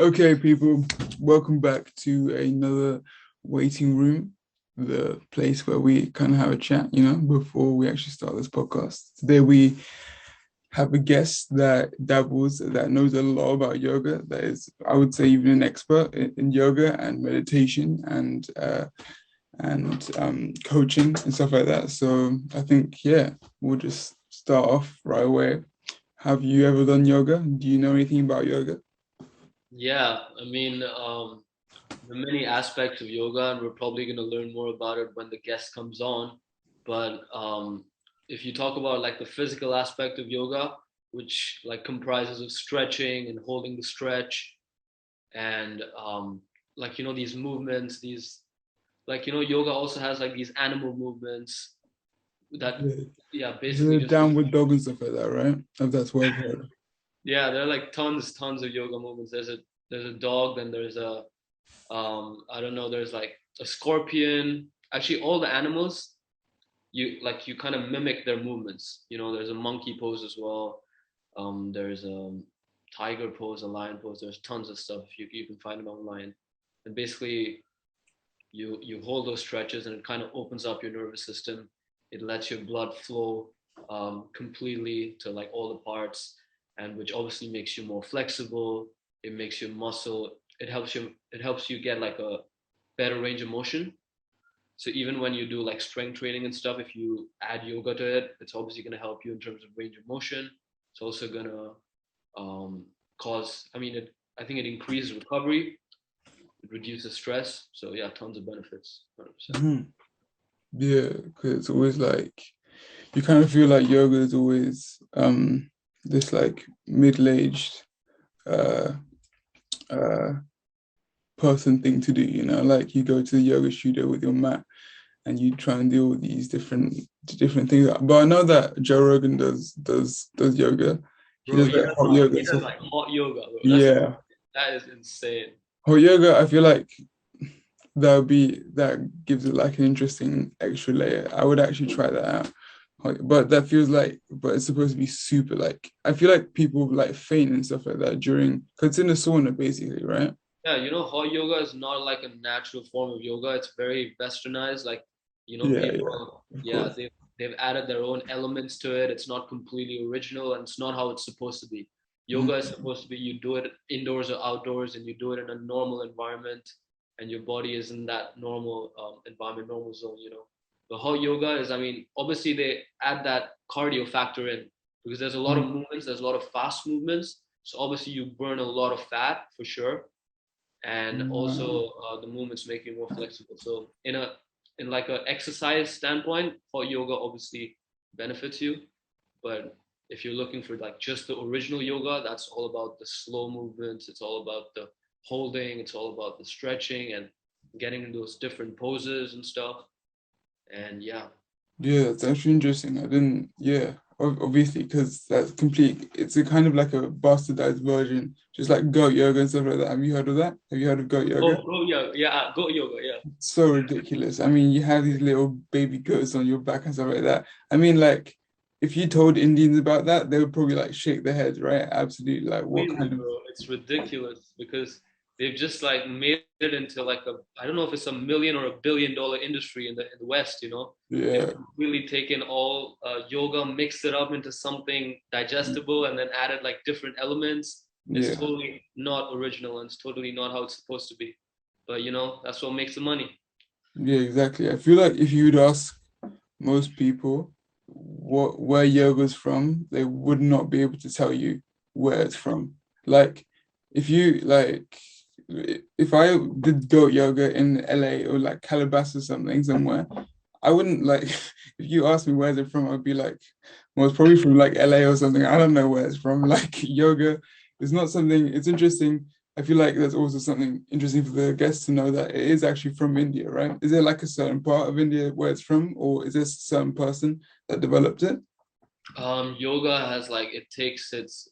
Okay, people, welcome back to another waiting room, the place where we kind of have a chat, before we actually start this podcast. Today, we have a guest that knows a lot about yoga, that is, I would say, even an expert in yoga and meditation and coaching and stuff like that. So I think, yeah, we'll just start off right away. Have you ever done yoga? Do you know anything about yoga? Yeah, there are many aspects of yoga, and we're probably going to learn more about it when the guest comes on. But if you talk about like the physical aspect of yoga, which like comprises of stretching and holding the stretch, and these movements, yoga also has like these animal movements that, Yeah. yeah, basically The just downward dog and stuff like that, right? If that's what I've heard. yeah, there are like tons of yoga movements. There's a dog, then there's a I don't know, there's like a scorpion. Actually, all the animals, you kind of mimic their movements. There's a monkey pose as well. There's a tiger pose, a lion pose. There's tons of stuff you can find them online. And basically, you hold those stretches, and it kind of opens up your nervous system. It lets your blood flow completely to like all the parts, and which obviously makes you more flexible. It makes your muscle. It helps you get like a better range of motion. So even when you do like strength training and stuff, if you add yoga to it, it's obviously going to help you in terms of range of motion. It's also going to cause. I think it increases recovery. It reduces stress. So yeah, tons of benefits. 100%. Mhm. Yeah, because it's always like you kind of feel like yoga is always this like middle-aged uh uh person thing to do, like you go to the yoga studio with your mat and you try and do all these different things. But I know that Joe Rogan does yoga. He Bro, does like hot he yoga. does So like hot yoga, bro. yeah, That is insane. hot yoga, I feel like that gives it like an interesting extra layer. I would actually try that out. But that feels like, but it's supposed to be super like, I feel like people like faint and stuff like that during, because it's in a sauna basically, right? Yeah, hot yoga is not like a natural form of yoga. It's very westernized. Like, Yeah, yeah, people, of yeah, course. they've added their own elements to it. It's not completely original, and it's not how it's supposed to be. Yoga is Mhm. supposed to be you do it indoors or outdoors, and you do it in a normal environment, and your body is in that normal environment, normal zone. The hot yoga is, obviously they add that cardio factor in because there's a lot of Mhm. movements, there's a lot of fast movements. So obviously you burn a lot of fat for sure, and Uh, also the movements make you more flexible. So in like a exercise standpoint, hot yoga obviously benefits you, but if you're looking for like just the original yoga, that's all about the slow movements. It's all about the holding. It's all about the stretching and getting in those different poses and stuff. And yeah, Yeah, it's actually interesting. I didn't, yeah, obviously, because that's complete. It's a kind of like a bastardized version, just like goat yoga and stuff like that. Have you heard of that? Have you heard of goat yoga? oh, go yoga, yeah, go yoga, yeah. So ridiculous. I mean, you have these little baby goats on your back and stuff like that. I mean, like, if you told Indians about that, they would probably like shake their heads, right? Absolutely. Like, what Crazy, kind of, bro. It's ridiculous because they've just like made it into like a, I don't know if it's a million or $1 billion industry in the West. They've yeah, completely taken all yoga, mixed it up into something digestible, and then added like different elements. It's yeah, totally not original, and it's totally not how it's supposed to be. But that's what makes the money. yeah, exactly. I feel like if you would ask most people where yoga's from, they would not be able to tell you where it's from. Like if you like if I did goat yoga in LA or like Calabasas or something somewhere, I wouldn't like if you asked me where's it from, I'd be like, well, it's probably from like LA or something. I don't know where it's from. Like yoga is not something, it's interesting. I feel like there's also something interesting for the guests to know that it is actually from India, right? Is there like a certain part of India where it's from, or is this a certain person that developed it? Yoga has like it takes its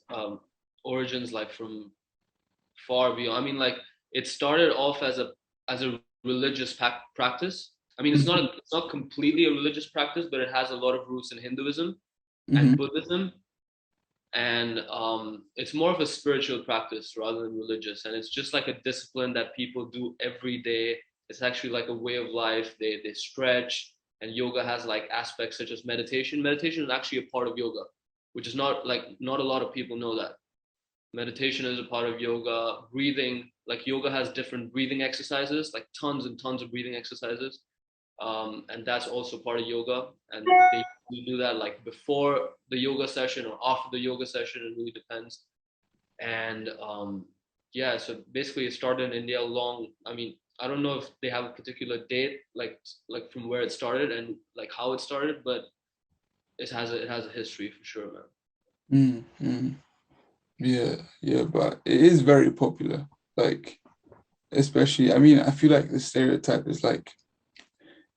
origins like from far beyond. Like it started off as a religious practice. Mhm. It's not completely a religious practice, but it has a lot of roots in Hinduism and Mhm. Buddhism, and it's more of a spiritual practice rather than religious, and it's just like a discipline that people do every day. It's actually like a way of life. They stretch, and yoga has like aspects such as meditation is actually a part of yoga, which is not a lot of people know that meditation is a part of yoga. Breathing, like yoga has different breathing exercises, like tons and tons of breathing exercises, and that's also part of yoga. And they do that like before the yoga session or after the yoga session. It really depends. And yeah, so basically it started in India long. I mean, I don't know if they have a particular date, like from where it started and like how it started, but it has a history for sure, man. Mm. Yeah, yeah, but it is very popular. Like, especially, I mean, I feel like the stereotype is like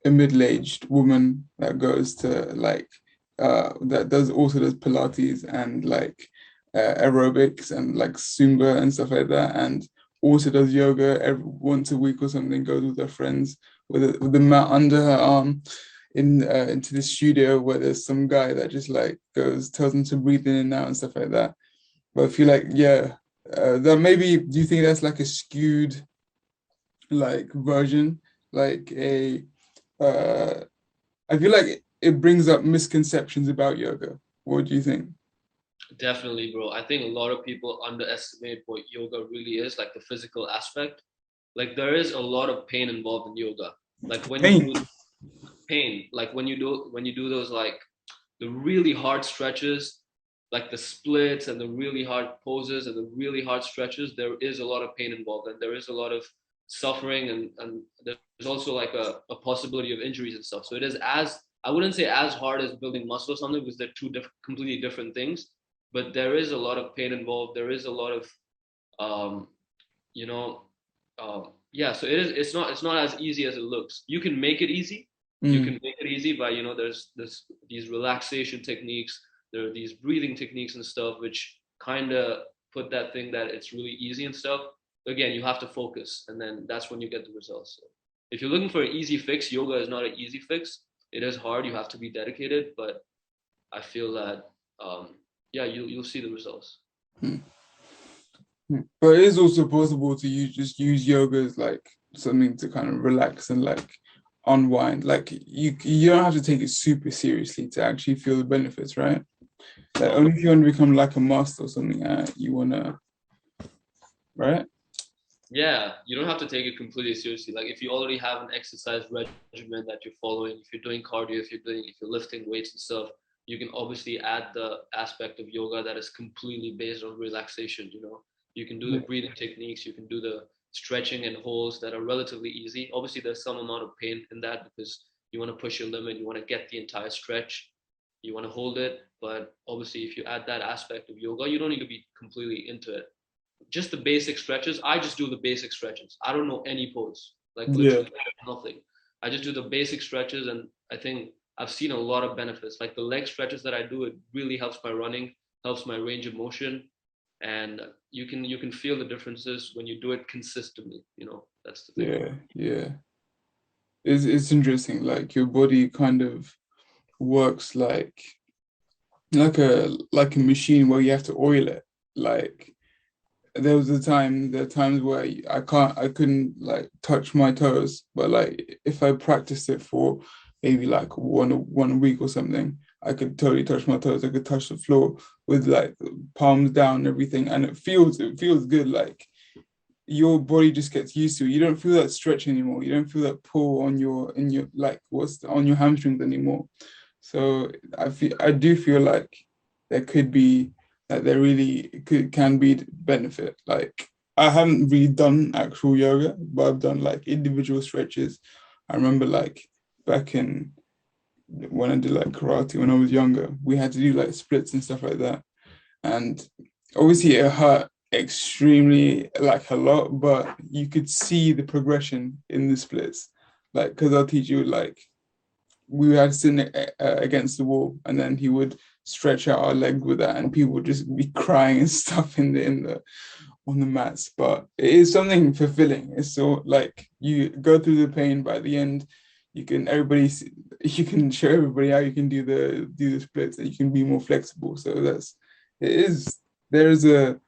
a middle-aged woman that goes to like that does also does Pilates and like aerobics and like Zumba and stuff like that, and also does yoga every once a week or something, goes with her friends with the mat under her arm into the studio where there's some guy that just like goes tells them to breathe in and out and stuff like that. But I feel like, yeah, that maybe, do you think that's like a skewed like version, like a uh I feel like it brings up misconceptions about yoga. What do you think? Definitely, bro. I think a lot of people underestimate what yoga really is, like the physical aspect. Like there is a lot of pain involved in yoga. Like when you Pain. do pain, like when you do those like the really hard stretches, like the splits and the really hard poses and the really hard stretches, there is a lot of pain involved and there is a lot of suffering, and there's also like a possibility of injuries and stuff. So it is as I wouldn't say as hard as building muscle or something because they're completely different things, but there is a lot of pain involved. There is a lot of um, you know yeah, so it's not as easy as it looks. You can make it easy. You can Mm, make it easy by there's these relaxation techniques, there are these breathing techniques and stuff which kind of put that thing that it's really easy and stuff. Again, you have to focus and then that's when you get the results. So if you're looking for an easy fix, yoga is not an easy fix. It is hard, you have to be dedicated, but I feel that yeah, you'll see the results. mm, mm. But it is also possible to just use yoga as like something to kind of relax and like unwind. Like you don't have to take it super seriously to actually feel the benefits, right? Like No, no. only if you want to become like a master or something, you wanna, right? Yeah, you don't have to take it completely seriously. Like if you already have an exercise regimen that you're following, if you're doing cardio, if you're lifting weights and stuff, you can obviously add the aspect of yoga that is completely based on relaxation. You can do the Yeah. breathing techniques, you can do the stretching and holds that are relatively easy. Obviously, there's some amount of pain in that because you want to push your limit, you want to get the entire stretch, you want to hold it. But obviously, if you add that aspect of yoga, you don't need to be completely into it. Just the basic stretches. I just do the basic stretches. I don't know any pose, like Yeah. literally nothing. I just do the basic stretches, and I think I've seen a lot of benefits. Like the leg stretches that I do, it really helps my running, helps my range of motion, and you can feel the differences when you do it consistently. That's the thing. Yeah. Yeah. It's interesting. Like your body kind of works like a machine where you have to oil it. Like there are times where I couldn't like touch my toes, but like if I practiced it for maybe like one week or something, I could totally touch my toes. I could touch the floor with like palms down and everything, and it feels good. Like your body just gets used to it. You don't feel that stretch anymore. You don't feel that pull on your in your like what's on your hamstrings anymore. So I do feel like there could be that there really can be benefit. Like I haven't really done actual yoga, but I've done like individual stretches. I remember like back in when I did like karate when I was younger, we had to do like splits and stuff like that. And obviously it hurt extremely like a lot, but you could see the progression in the splits. Like because I'll teach you like we had to sit against the wall, and then he would stretch out our legs with that, and people would just be crying and stuff in the on the mats. But it is something fulfilling. It's so like you go through the pain, but at the end, you can show everybody how you can do the splits, and you can be more flexible. So it is. There's a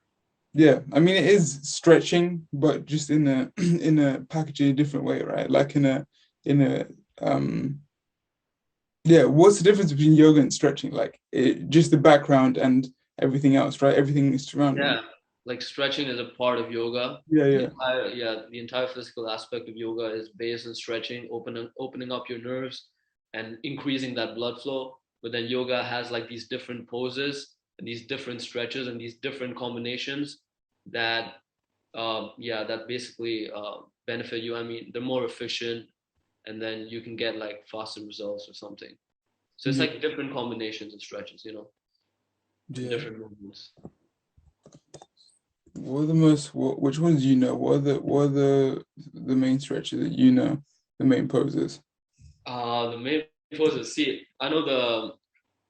Yeah, I mean it is stretching, but just in a in a packaging a different way, right? Like in a yeah. What's the difference between yoga and stretching? Like just the background and everything else, right? Everything is surrounding it. Yeah, like stretching is a part of yoga. Yeah, yeah, The entire physical aspect of yoga is based on stretching, opening up your nerves and increasing that blood flow. But then yoga has like these different poses and these different stretches and these different combinations that, that basically benefit you. I mean, they're more efficient, and then you can get like faster results or something. So it's yeah, like different combinations of stretches, and yeah. different movements. What are the most? Which ones do you know? What are the main stretches that you know? The main poses. The main poses. See, I know the.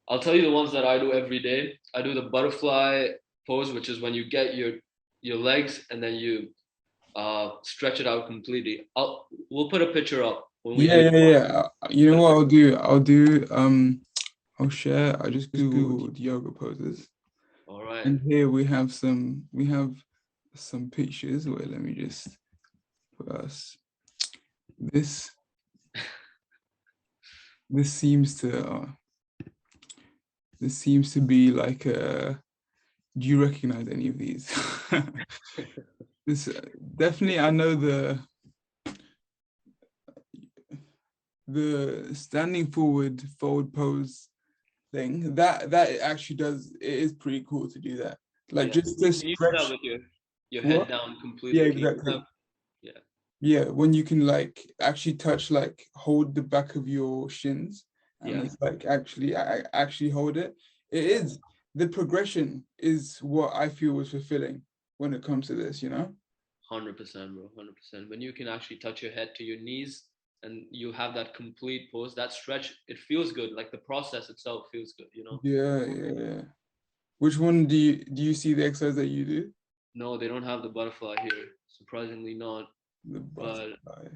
I'll tell you the ones that I do every day. I do the butterfly pose, which is when you get your legs and then you stretch it out completely. We'll put a picture up when we Yeah, do. yeah, yeah. You know But what I'll do? I'll share. I just googled yoga poses, all right. and here we have some pictures. Wait, let me just put us. This this seems to this seems to be like a. Do you recognize any of these? This definitely. I know the standing forward forward pose thing. That it actually does. It is pretty cool to do that. Like Yeah. just to Can you do that stretch. with your head What? down Yeah, completely? Can you do that? exactly. Yeah. Yeah, when you can like actually touch, like hold the back of your shins, and Yeah. it's like actually hold it. It Yeah. is the progression is what I feel was fulfilling when it comes to this, you know? 100%, bro. 100%. When you can actually touch your head to your knees and you have that complete pose, that stretch, it feels good. Like the process itself feels good. Yeah, yeah, yeah. Which one do you see the exercise that you do? No, they don't have the butterfly here. Surprisingly not. The But butterfly.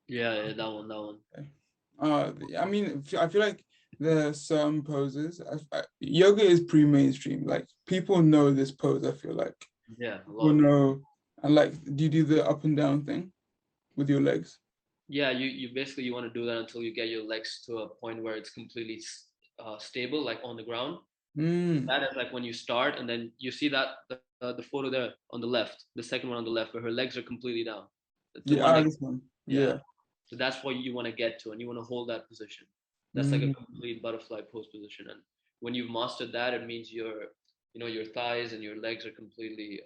yeah, that one, that one. Okay. I mean, I feel like there are some poses. Yoga is pretty mainstream. Like people know this pose. I feel like Yeah, a people lot of people. know. And like, do you do the up and down thing with your legs? Yeah, you basically you want to do that until you get your legs to a point where it's completely stable, like on the ground. Mm. That is like when you start, and then you see that the photo there on the left, the second one on the left, where her legs are completely down. The Yeah, one next, this one. yeah. Yeah. So that's what you want to get to, and you want to hold that position. That's like a Mm. complete butterfly pose position, and when you've mastered that, it means your thighs and your legs are completely,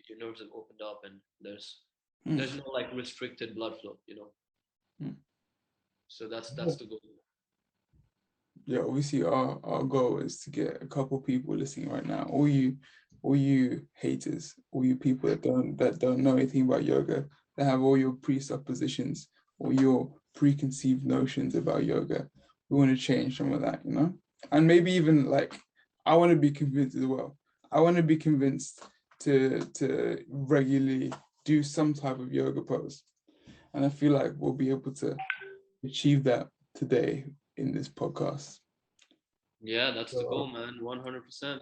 your nerves have opened up, and there's Mm. no like restricted blood flow. Mm. So that's Yeah. the goal. Yeah, obviously our goal is to get a couple people listening right now. All you haters, all you people that don't know anything about yoga, that have all your presuppositions or your preconceived notions about yoga. We want to change some of that, you know? And maybe even like I want to be convinced as well. I want to be convinced to regularly do some type of yoga pose. And I feel like we'll be able to achieve that today in this podcast. Yeah, that's the So, goal, man. 100%.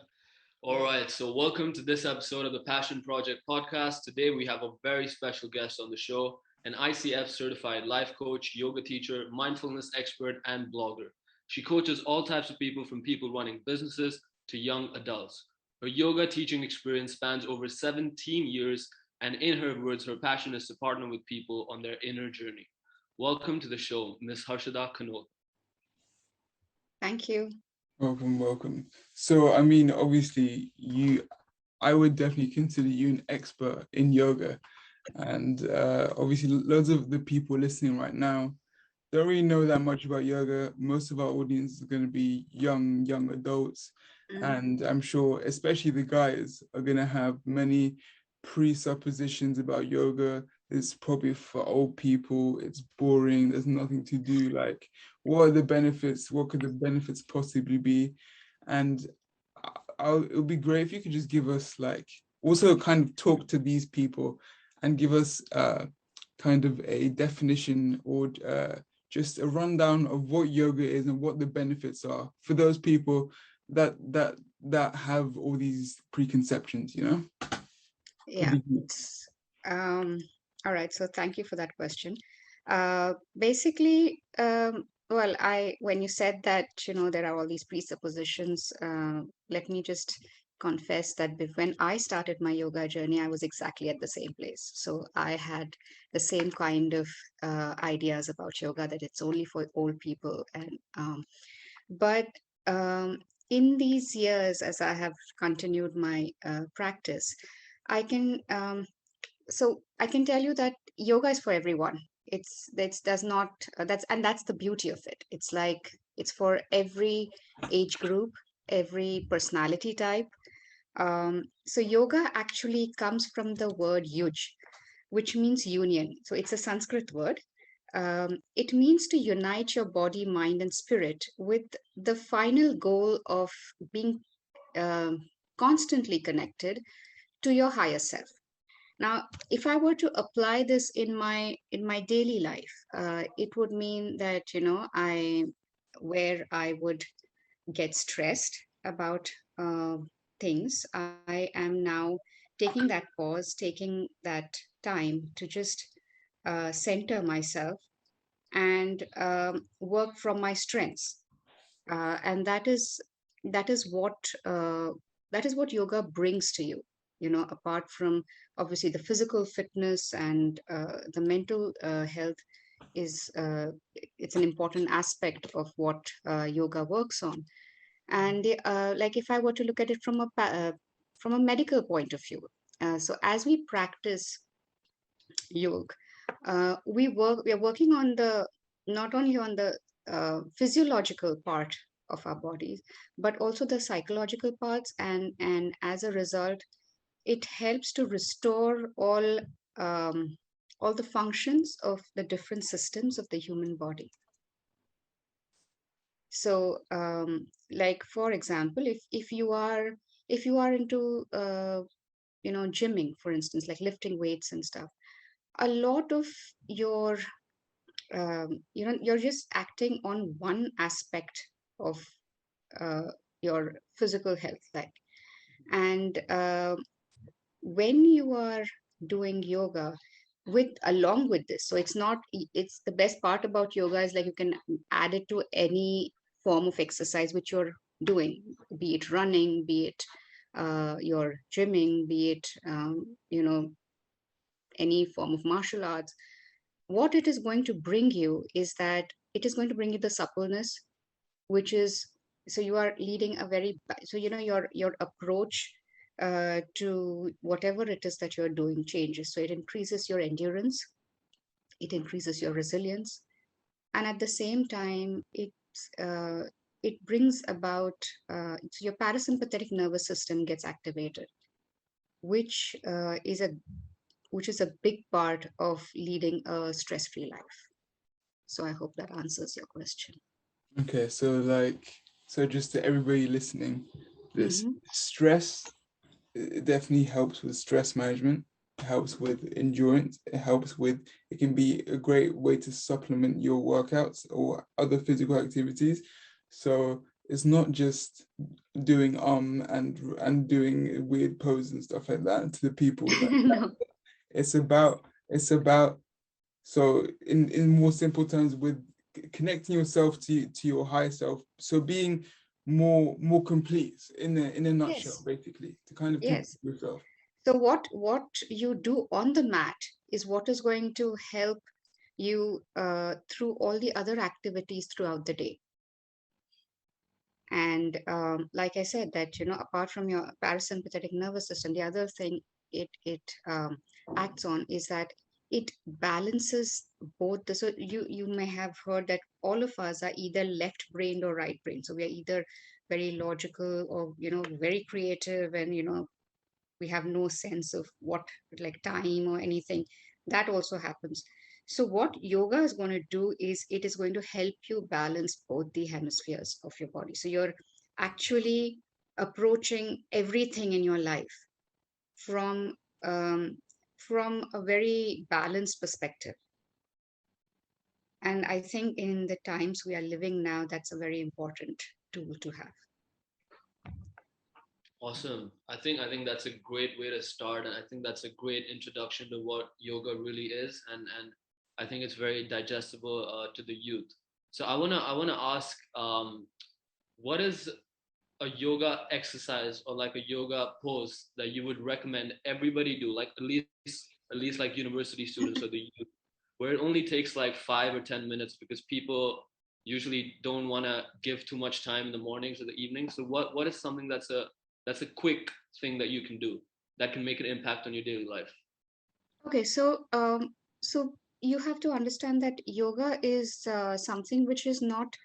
All right, so welcome to this episode of the Passion Project podcast. Today we have a very special guest on the show, an ICF certified life coach, yoga teacher, mindfulness expert, and blogger. She coaches all types of people from people running businesses to young adults. Her yoga teaching experience spans over 17 years, and in her words, her passion is to partner with people on their inner journey. Welcome to the show, Miss Harshada Khanolkar. Thank you. welcome, welcome. So, I mean, obviously, I would definitely consider you an expert in yoga. And obviously, loads of the people listening right now don't really know that much about yoga. Most of our audience is going to be young adults. And I'm sure, especially the guys, are going to have many presuppositions about yoga. It's probably for old people. It's boring. There's nothing to do. Like, what are the benefits? What could the benefits possibly be? And it would be great if you could just give us like also kind of talk to these people and give us kind of a definition or just a rundown of what yoga is and what the benefits are for those people that have all these preconceptions, you know? Yeah. Um, all right. So thank you for that question. Basically, well, when you said that, there are all these presuppositions, let me just confess that when I started my yoga journey, I was exactly at the same place. So I had the same kind of ideas about yoga, that it's only for old people. But um, in these years, as I have continued my practice, I can I can tell you that yoga is for everyone. It's does not that's the beauty of it. It's like it's for every age group, every personality type. So yoga actually comes from the word yuj, which means union. So it's a Sanskrit word. It means to unite your body, mind, and spirit with the final goal of being um constantly connected to your higher self. Now, if I were to apply this in my daily life, it would mean that I where I would get stressed about things, I am now taking that pause, taking that time to just center myself and work from my strengths, and that is what uh, that is what yoga brings to you. Apart from obviously the physical fitness and the mental health is it's an important aspect of what yoga works on. And like if I were to look at it from a medical point of view, so as we practice yoga, we are working on the not only on the physiological part of our bodies, but also the psychological parts, and as a result, it helps to restore all the functions of the different systems of the human body. So, like for example, if you are into gymming, for instance, like lifting weights and stuff, a lot of your you're just acting on one aspect of your physical health, like. And when you are doing yoga with along with this, so it's not it's the best part about yoga is like you can add it to any form of exercise which you're doing, be it running, be it your gymming, be it any form of martial arts. What it is going to bring you is that it is going to bring you the suppleness, which is, so you are leading a very so your approach to whatever it is that you're doing changes. So it increases your endurance, it increases your resilience, and at the same time uh, it brings about so your parasympathetic nervous system gets activated, which is a big part of leading a stress-free life. So I hope that answers your question. Okay, so just to everybody listening, this Hmm. stress, it definitely helps with stress management. It helps with endurance. It can be a great way to supplement your workouts or other physical activities. So it's not just doing and doing weird poses and stuff like that to the people that No. it's about so in more simple terms, with connecting yourself to your higher self, so being more complete in a nutshell, Yes. basically, to kind of complete Yes. yourself. So what you do on the mat is what is going to help you through all the other activities throughout the day. And like I said, that apart from your parasympathetic nervous system, the other thing it acts on is that it balances both the. So you may have heard that all of us are either left brained or right brained. So we are either very logical or very creative, and we have no sense of what, like, time or anything. That also happens. So what yoga is going to do is it is going to help you balance both the hemispheres of your body. So you're actually approaching everything in your life from um, from a very balanced perspective. And I think in the times we are living now, that's a very important tool to have. Awesome. I think that's a great way to start, and I think that's a great introduction to what yoga really is, and I think it's very digestible to the youth. So I wanna ask, what is a yoga exercise or like a yoga pose that you would recommend everybody do, like at least like university students or the youth, where it only takes like 5 or 10 minutes because people usually don't want to give too much time in the mornings or the evenings. So what is something that's a quick thing that you can do that can make an impact on your daily life? Okay, so you have to understand that yoga is something which is not,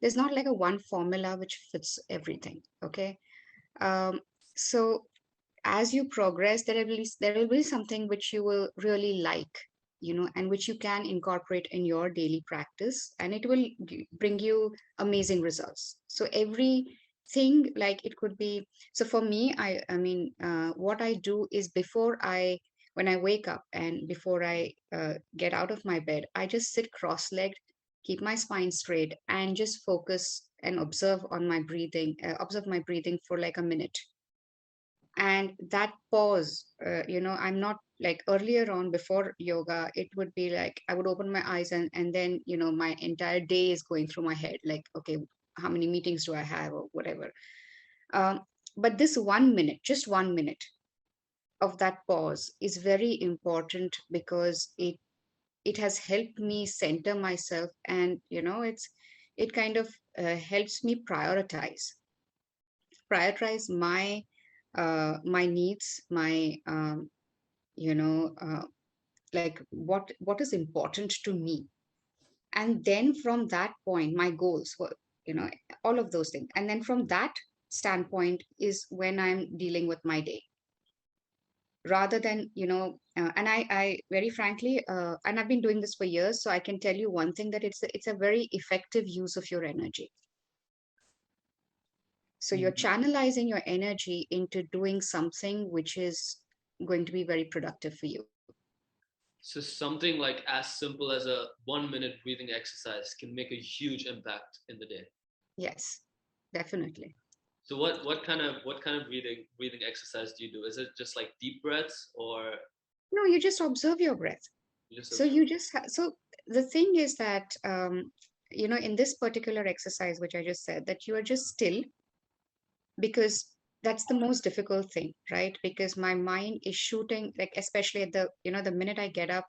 there's not like a one formula which fits everything. Okay, um, so as you progress, there will be something which you will really like, and which you can incorporate in your daily practice, and it will bring you amazing results. So everything, like it could be, so for me, I mean, what I do is before I when I wake up and before I get out of my bed, I just sit cross-legged, keep my spine straight, and just focus and observe my breathing for like a minute. And that pause, I'm not like earlier on before yoga, it would be like I would open my eyes, and then my entire day is going through my head, like, okay, how many meetings do I have or whatever. um, but this 1 minute, just 1 minute of that pause is very important, because it has helped me center myself, and it kind of helps me prioritize my needs, my you know like what is important to me. And then from that point, my goals were, you know all of those things, and then from that standpoint is when I'm dealing with my day, rather than and I very frankly, and I've been doing this for years, so I can tell you one thing, that it's a very effective use of your energy. So you're channelizing your energy into doing something which is going to be very productive for you. So something like as simple as a 1 minute breathing exercise can make a huge impact in the day. Yes, definitely. So what kind of breathing exercise do you do? Is it just like deep breaths, or No, you just observe your breath. you just So observe? so the thing is that, in this particular exercise, which I just said, that you are just still, because that's the most difficult thing, right? Because my mind is shooting, like, especially at the minute I get up,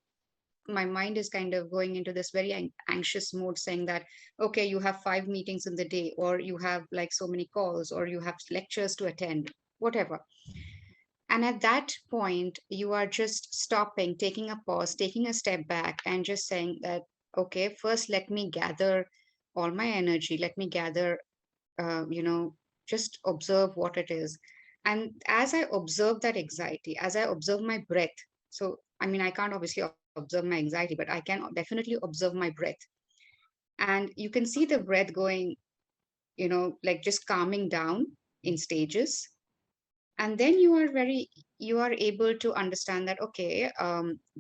my mind is kind of going into this very anxious mode, saying that, okay, you have 5 meetings in the day, or you have like so many calls, or you have lectures to attend, whatever. And at that point, you are just stopping, taking a pause, taking a step back, and just saying that, okay, first let me gather all my energy, let me gather, just observe what it is. And as I observe that anxiety, as I observe my breath, so I mean, I can't obviously observe my anxiety, but I can definitely observe my breath. And you can see the breath going, like just calming down in stages. And then you are able to understand that, okay,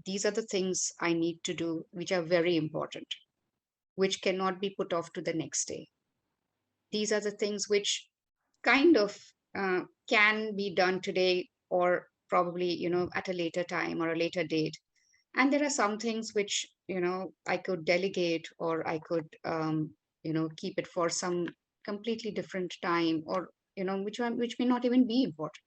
these are the things I need to do, which are very important, which cannot be put off to the next day. These are the things which kind of can be done today, or probably at a later time or a later date. And there are some things which I could delegate, or I could keep it for some completely different time, or which may not even be important.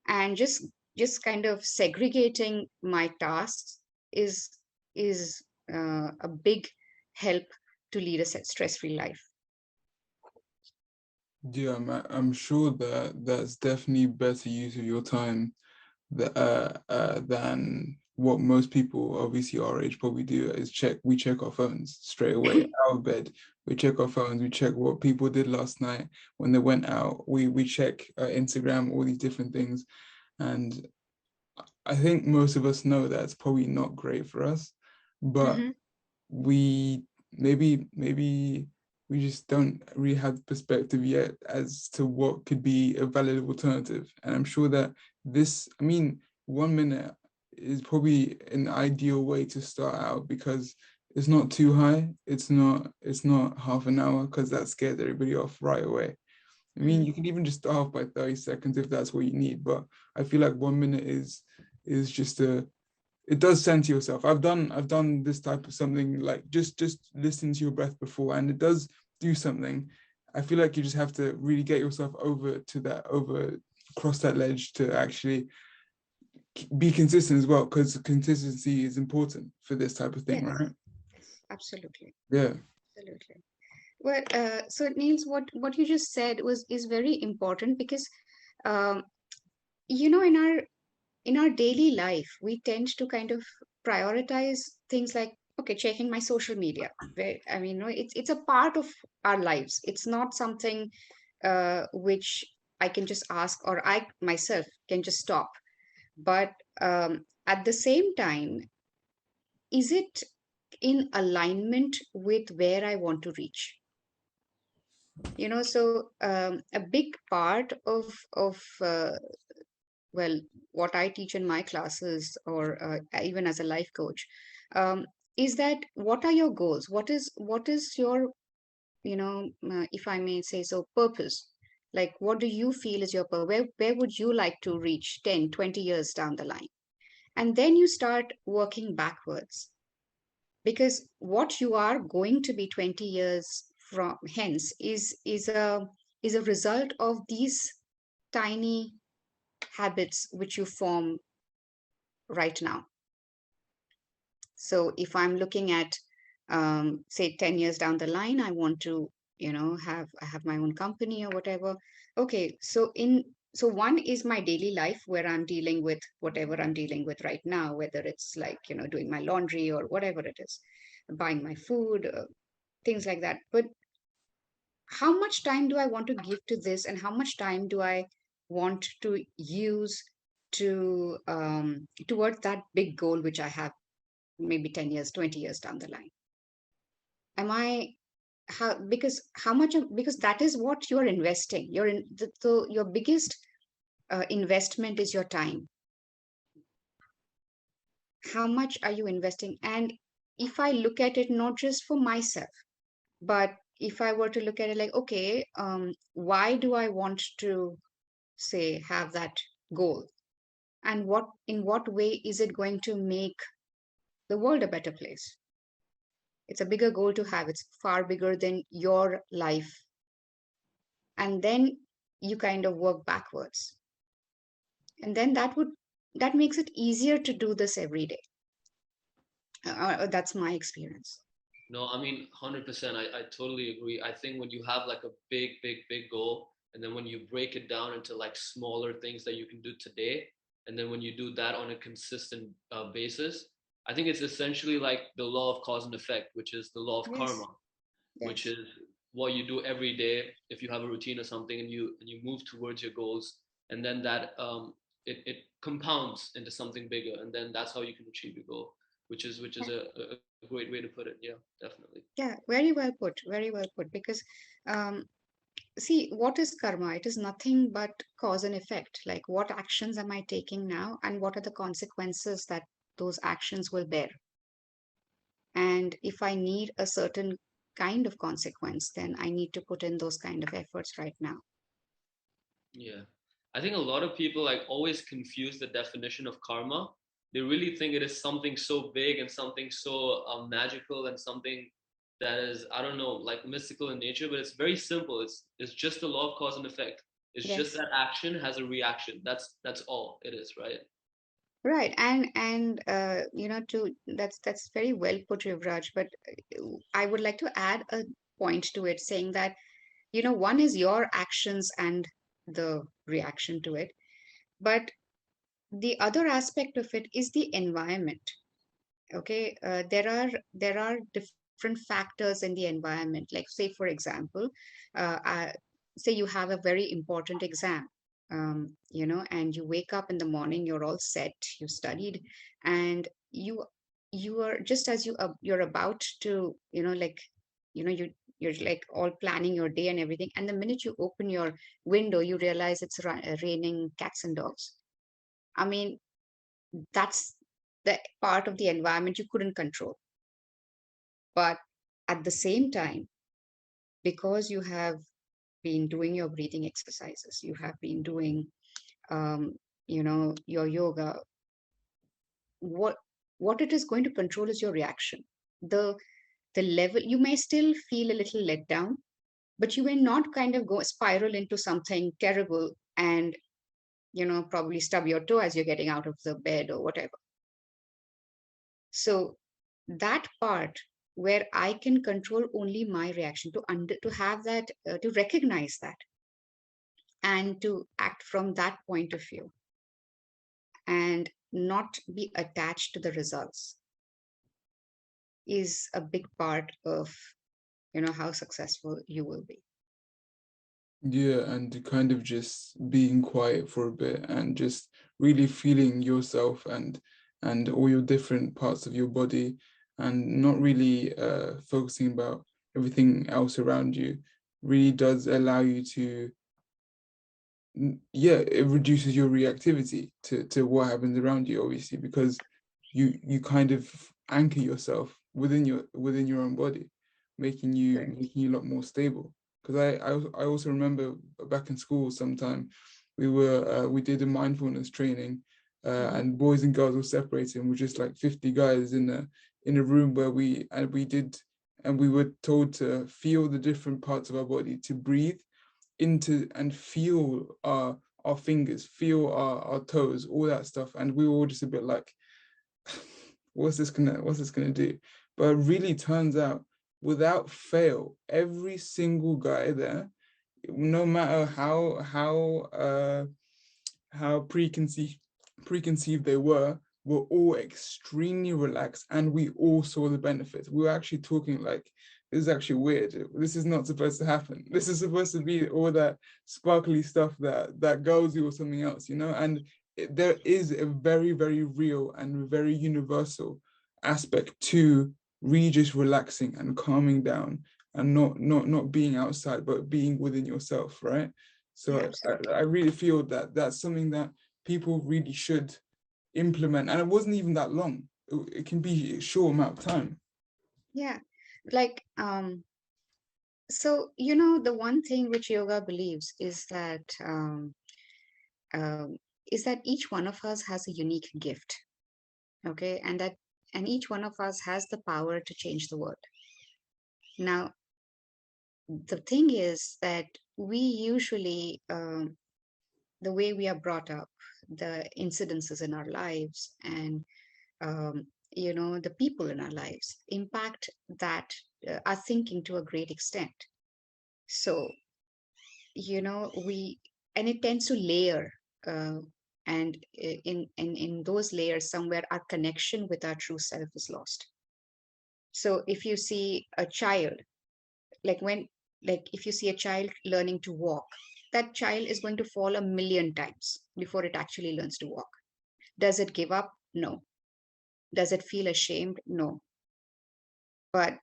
And just kind of segregating my tasks is is a big help to lead a stress-free life. Yeah, I'm sure that that's definitely better use of your time than what most people, obviously our age, probably do. Is we check our phones straight away out of bed. We check our phones. We check what people did last night when they went out. We check Instagram, all these different things, and I think most of us know that it's probably not great for us, but Hmm. we maybe we just don't really have the perspective yet as to what could be a valid alternative. And I'm sure that I mean, 1 minute is probably an ideal way to start out, because it's not too high. It's not half an hour, because that scares everybody off right away. I mean, you can even just start off by 30 seconds if that's what you need. But I feel like 1 minute is just it does center yourself. I've done this type of something, like just listen to your breath before, and it does do something. I feel like you just have to really get yourself over cross that ledge to actually be consistent as well, because consistency is important for this type of thing, Yes, right? yes, absolutely, Yeah. absolutely. Well, so Niels, what you just said is very important because, um, in our daily life, we tend to kind of prioritize things like, okay, checking my social media. Where I mean, it's a part of our lives. It's not something which I can just ask, or I myself can just stop. But at the same time, is it in alignment with where I want to reach? So a big part of well, what I teach in my classes, or even as a life coach, um, is that what are your goals? What is your, if I may say so, purpose? Like, what do you feel is your purpose? Where would you like to reach 10, 20 years down the line? And then you start working backwards, because what you are going to be 20 years from hence is a result of these tiny habits which you form right now. So if I'm looking at, say, 10 years down the line, I want to, have my own company or whatever. Okay, so one is my daily life, where I'm dealing with whatever I'm dealing with right now, whether it's like, doing my laundry or whatever it is, buying my food, things like that. But how much time do I want to give to this, and how much time do I want to use to towards that big goal which I have, maybe 10 years, 20 years down the line? Am I how Because how much of, because that is what you're investing. You're in your biggest investment is your time. How much are you investing? And if I look at it not just for myself, but if I were to look at it like, okay, why do I want to, say, have that goal, and in what way is it going to make the world a better place? It's a bigger goal to have. It's far bigger than your life. And then you kind of work backwards, and then that makes it easier to do this every day. That's my experience. No, I mean, 100%. I totally agree. I think when you have like a big, big, big goal, and then when you break it down into like smaller things that you can do today, and then when you do that on a consistent basis, I think it's essentially like the law of cause and effect, which is the law of Yes, karma, which yes. is what you do every day. If you have a routine or something, and you move towards your goals, and then that it compounds into something bigger, and then that's how you can achieve your goal, which is a great way to put it. Yeah, definitely. Yeah, very well put, very well put. Because um, see, what is karma? It is nothing but cause and effect. Like, what actions am I taking now, and what are the consequences that those actions will bear? And if I need a certain kind of consequence, then I need to put in those kind of efforts right now. Yeah. I think a lot of people like always confuse the definition of karma. They really think it is something so big and something so magical and something that is, I don't know, like mystical in nature, but it's very simple. It's just the law of cause and effect. It's just Yes. that action has a reaction. That's all it is, right? Right, and to that's very well put, Yuvraj. But I would like to add a point to it, saying that, one is your actions and the reaction to it, but the other aspect of it is the environment. Okay, there are different factors in the environment. Like, say, for example, say you have a very important exam, and you wake up in the morning, you're all set, you studied, and you are, just as you're about to, like, you're like all planning your day and everything, and the minute you open your window, you realize it's raining cats and dogs. I mean, that's the part of the environment you couldn't control. But at the same time, because you have been doing your breathing exercises, you have been doing, um, your yoga, what what it is going to control is your reaction. The the level, you may still feel a little let down, but you may not kind of go spiral into something terrible and probably stub your toe as you're getting out of the bed or whatever. So that part where I can control only my reaction, to have that, to recognize that, and to act from that point of view, and not be attached to the results, is a big part of how successful you will be. Yeah, and kind of just being quiet for a bit and just really feeling yourself and all your different parts of your body, and not really focusing about everything else around you, really does allow you to, yeah, it reduces your reactivity to what happens around you, obviously, because you kind of anchor yourself within your own body, Right. making you a lot more stable. Because I also remember back in school sometime, we did a mindfulness training, Hmm. and boys and girls were separated, and we're just like 50 guys in a room where we were told to feel the different parts of our body, to breathe into and feel our fingers, feel our toes, all that stuff. And we were all just a bit like, what's this gonna do? But it really turns out, without fail, every single guy there, no matter how preconceived they were all extremely relaxed, and we all saw the benefits. We were actually talking like, this is actually weird. This is not supposed to happen. This is supposed to be all that sparkly stuff that girls do or something else, And there is a very, very real and very universal aspect to really just relaxing and calming down, and not being outside, but being within yourself, right? So I Absolutely. really feel that that's something that people really should implement. And it wasn't even that long. It can be a short amount of time. Yeah. Like, so the one thing which yoga believes um, is that each one of us has a unique gift. Okay, and each one of us has the power to change the world. Now, the thing is that we usually, the way we are brought up, the incidences in our lives, and the people in our lives impact that, our thinking to a great extent. So we, and it tends to layer, uh, and in those layers, somewhere our connection with our true self is lost. So if you see a child, like when like if you see a child learning to walk, that child is going to fall a million times before it actually learns to walk. Does it give up? No. Does it feel ashamed? No. But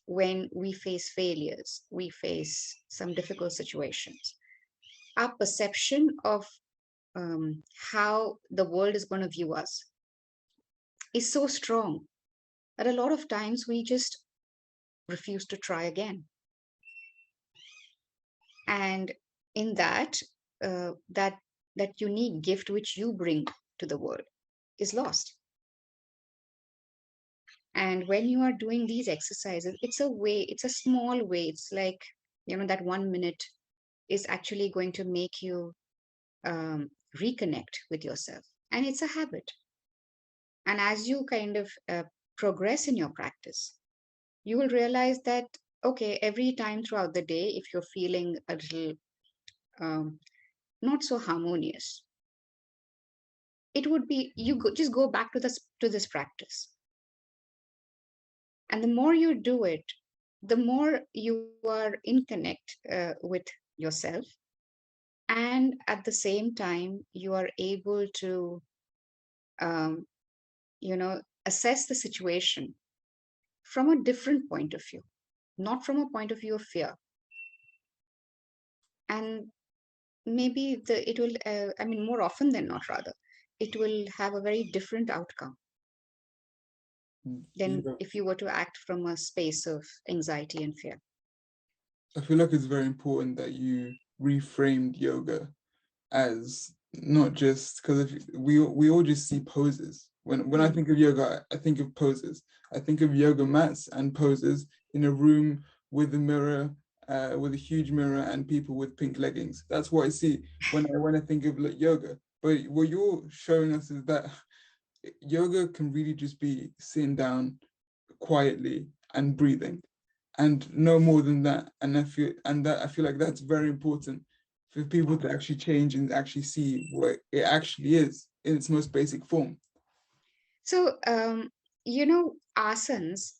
when we face failures, we face some difficult situations, our perception of, how the world is going to view us is so strong that a lot of times we just refuse to try again. And in that, that unique gift which you bring to the world is lost. And when you are doing these exercises, it's a small way. It's like, that 1 minute is actually going to make you, reconnect with yourself. And it's a habit. And as you kind of, progress in your practice, you will realize that, okay, every time throughout the day, if you're feeling a little, um, not so harmonious, it would be, just go back to this practice. And the more you do it, the more you are in connect, with yourself, and at the same time you are able to, um, assess the situation from a different point of view, not from a point of view of fear. And maybe it will, I mean, more often than not, rather, it will have a very different outcome. than Yeah, if you were to act from a space of anxiety and fear. I feel like it's very important that you reframed yoga as not just because if we all just see poses. When I Hmm. think of yoga, I think of poses. I think of yoga mats and poses in a room with a mirror, with a huge mirror and people with pink leggings. That's what I see when I think of like yoga. But what you're showing us is that yoga can really just be sitting down quietly and breathing and no more than that. And I feel like that's very important for people to actually change and actually see what it actually is in its most basic form. So, asanas.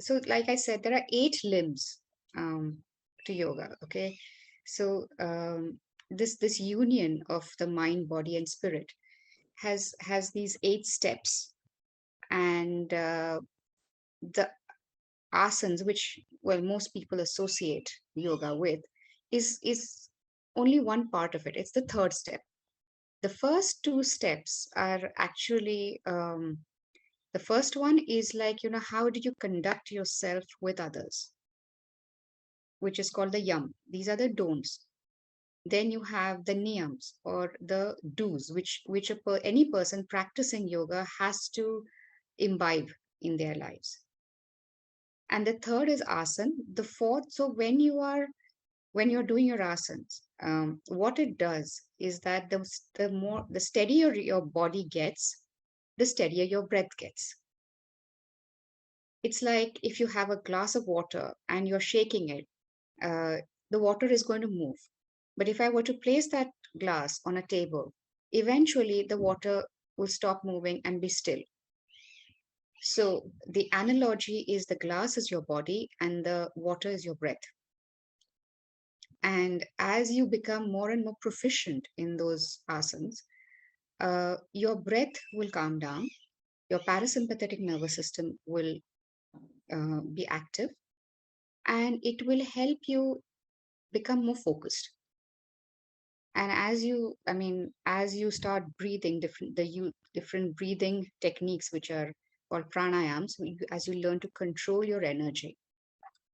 So, like I said, there are 8 limbs um, to yoga. Okay, so this union of the mind, body, and spirit has these 8 steps, and the asanas, which well most people associate yoga with, is only one part of it. It's the third step. The first 2 steps are actually the first one is like, how do you conduct yourself with others, which is called the yam. These are the don'ts. Then you have the niyams or the do's, which any person practicing yoga has to imbibe in their lives. And the third is asan. The fourth, so when you're doing your asanas, what it does is that the steadier your body gets, the steadier your breath gets. It's like if you have a glass of water and you're shaking it, uh, the water is going to move. But if I were to place that glass on a table, eventually the water will stop moving and be still. So the analogy is the glass is your body and the water is your breath. And as you become more and more proficient in those asanas, your breath will calm down, your parasympathetic nervous system will be active, and it will help you become more focused. And as you start breathing different breathing techniques, which are called pranayams, as you learn to control your energy,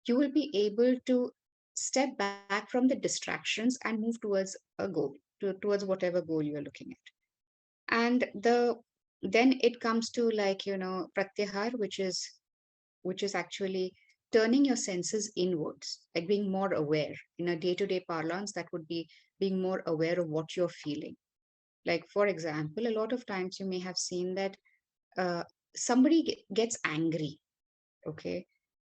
you will be able to step back from the distractions and move towards a goal, towards whatever goal you're looking at. And then it comes to, like, pratyahar, which is actually turning your senses inwards, like being more aware. In a day-to-day parlance, that would be being more aware of what you're feeling. Like, for example, a lot of times you may have seen that uh, somebody gets angry, okay?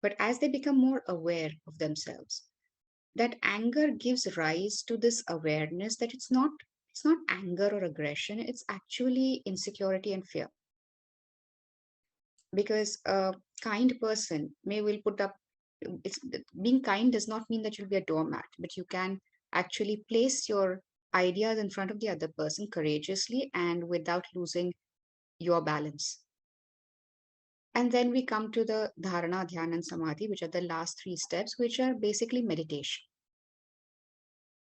But as they become more aware of themselves, that anger gives rise to this awareness that it's not anger or aggression, it's actually insecurity and fear. Because a kind person may will put up, it's being kind does not mean that you'll be a doormat, but you can actually place your ideas in front of the other person courageously and without losing your balance. And then we come to the dharana, dhyana, and samadhi, which are the last 3 steps, which are basically meditation,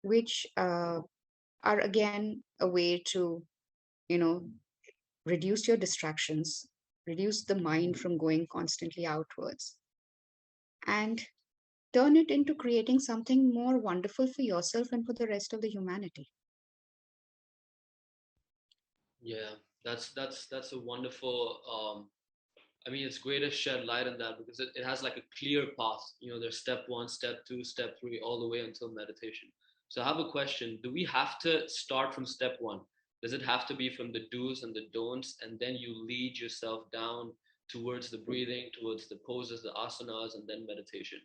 which are again a way to, you know reduce your distractions, reduce the mind from going constantly outwards, and turn it into creating something more wonderful for yourself and for the rest of the humanity. Yeah, that's a wonderful. I mean, it's great to shed light on that because it has like a clear path. You know, there's step one, step two, step three, all the way until meditation. So I have a question. Do we have to start from step one? Does it have to be from the do's and the don'ts, and then you lead yourself down towards the breathing, towards the poses, the asanas, and then meditation?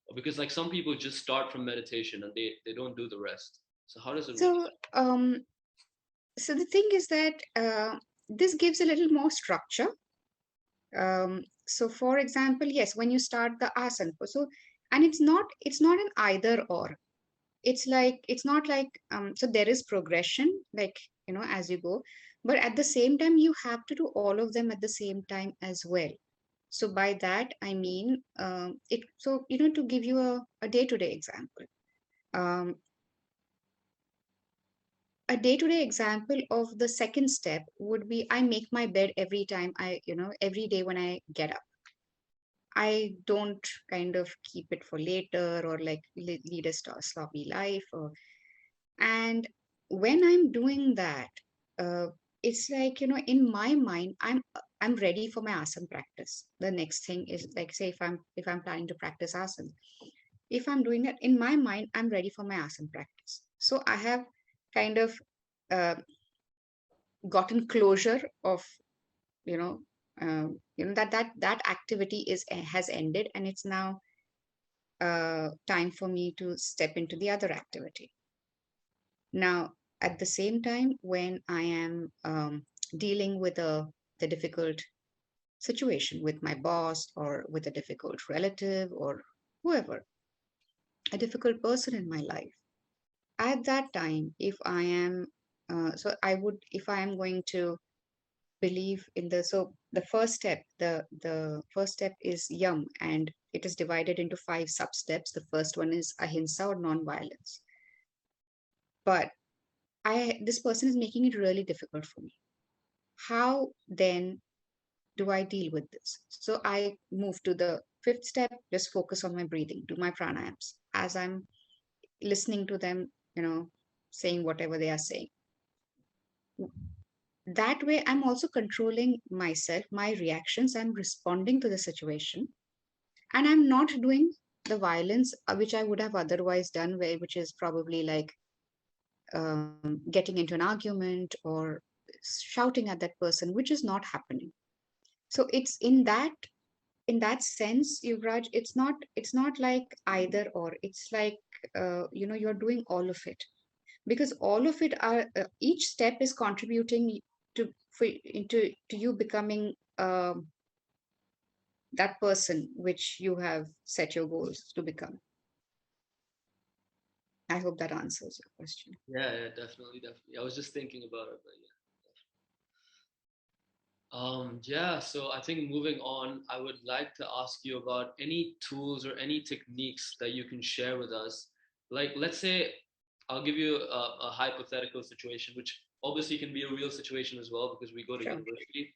Or because like some people just start from meditation and they don't do the rest. So how does it work? So, the thing is that this gives a little more structure. So, for example, yes, when you start the asana, so, and it's not an either or. It's not like, so there is progression, like, as you go, but at the same time you have to do all of them at the same time as well. So by that I mean, it so to give you a day-to-day example, um, a day-to-day example of the second step would be I make my bed every time every day when I get up. I don't kind of keep it for later or like lead a sloppy life. And when I'm doing that, uh, it's like, in my mind, I'm ready for my asana practice. The next thing is like, say, if I'm planning to practice asana, if I'm doing that in my mind, I'm ready for my asana practice. So I have kind of uh, gotten closure of you know that activity has ended, and it's now time for me to step into the other activity. Now, at the same time, when I am dealing with the difficult situation with my boss or with a difficult relative or whoever, a difficult person in my life, at that time, if I am, if I am going to believe in the first step, the first step is yum, and it is divided into 5 sub steps. The first one is ahimsa or non-violence. But this person is making it really difficult for me. How then do I deal with this? So I move to the fifth step, just focus on my breathing, do my pranayams as I'm listening to them, saying whatever they are saying. That way, I'm also controlling myself, my reactions. I'm responding to the situation, and I'm not doing the violence which I would have otherwise done, which is probably like getting into an argument or shouting at that person, which is not happening. So it's in that sense, Yuvraj, it's not like either or. It's like you're doing all of it, because all of it are each step is contributing to you becoming that person which you have set your goals to become. I hope that answers your question. Yeah, definitely, definitely. I was just thinking about it, but yeah. Yeah, so I think moving on, I would like to ask you about any tools or any techniques that you can share with us. Like, let's say I'll give you a hypothetical situation, which obviously can be a real situation as well because we go to Sure. university.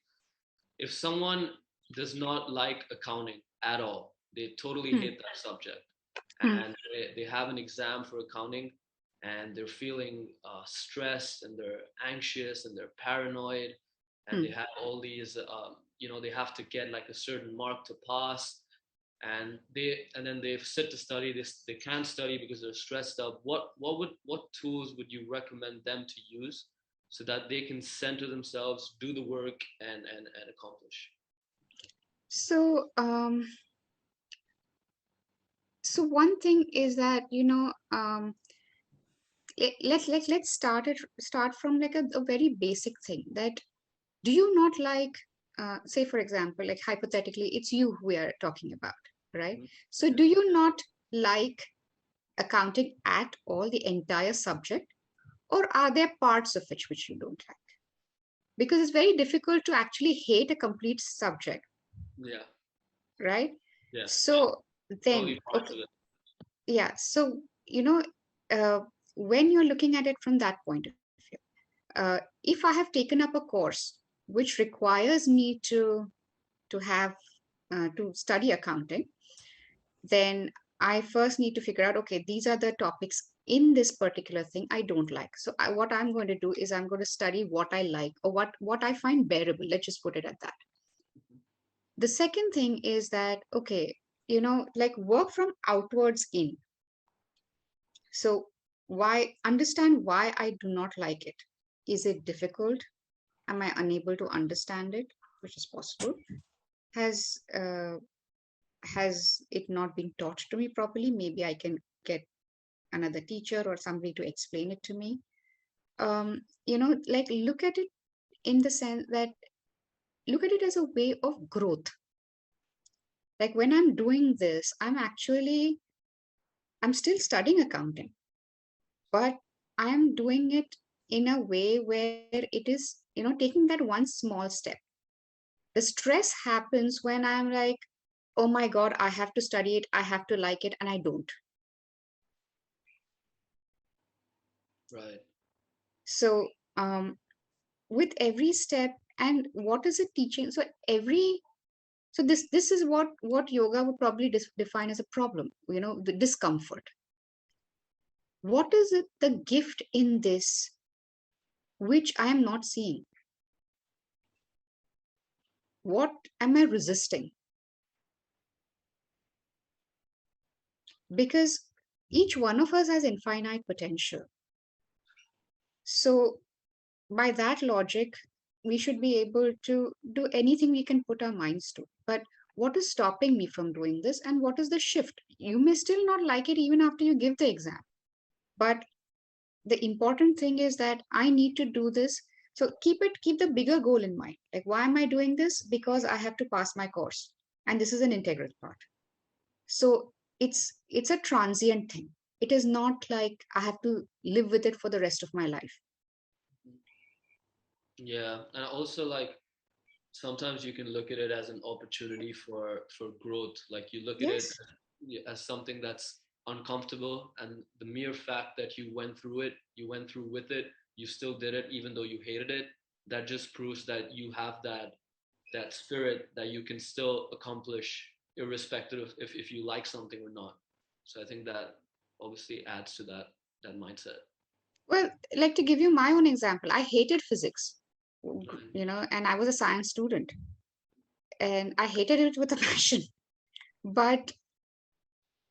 If someone does not like accounting at all, they totally Hmm. hate that subject, Hmm. and they have an exam for accounting, and they're feeling stressed, and they're anxious, and they're paranoid, and they Hmm. have all these, they have to get like a certain mark to pass, and then they sit to study. They can't study because they're stressed up. What tools would you recommend them to use so that they can center themselves, do the work, and accomplish? So, one thing is that let's start from like a very basic thing. That do you not like, say for example, like hypothetically, it's you who we are talking about, right? Mhm. So do you not like accounting at all, the entire subject, or are there parts of which you don't like? Because it's very difficult to actually hate a complete subject, Yeah, right? yeah, So then, totally parts okay, of it. yeah. So uh, when you're looking at it from that point of view, if I have taken up a course which requires me to have to study accounting, then I first need to figure out, okay, these are the topics in this particular thing I don't like. So what I'm going to do is I'm going to study what I like, or what I find bearable. Let's just put it at that. The second thing is that, okay, like work from outwards in. So understand why I do not like it. Is it difficult? Am I unable to understand it? Which is possible. Has has it not been taught to me properly? Maybe I can get another teacher or somebody to explain it to me. Like look at it in the sense that, look at it as a way of growth. Like when I'm doing this, I'm still studying accounting, but I'm doing it in a way where it is, taking that one small step. The stress happens when I'm like, oh my God, I have to study it, I have to like it, and I don't. Right. So with every step, and what is it teaching? So this is what yoga would probably define as a problem, the discomfort. What is it, the gift in this, which I am not seeing? What am I resisting? Because each one of us has infinite potential. So by that logic, we should be able to do anything we can put our minds to. But what is stopping me from doing this, and what is the shift? You may still not like it even after you give the exam, but the important thing is that I need to do this. So keep the bigger goal in mind. Like, why am I doing this? Because I have to pass my course, and this is an integral part. So it's a transient thing. It is not like I have to live with it for the rest of my life. Yeah, and also like sometimes you can look at it as an opportunity for growth. Like you look at it Yes. as something that's uncomfortable, and the mere fact that you went through it, you went through with it, you still did it even though you hated it. That just proves that you have that spirit that you can still accomplish irrespective of if you like something or not. So I think that obviously adds to that mindset. Well, like, to give you my own example, I hated physics, Okay. and I was a science student, and I hated it with a passion. But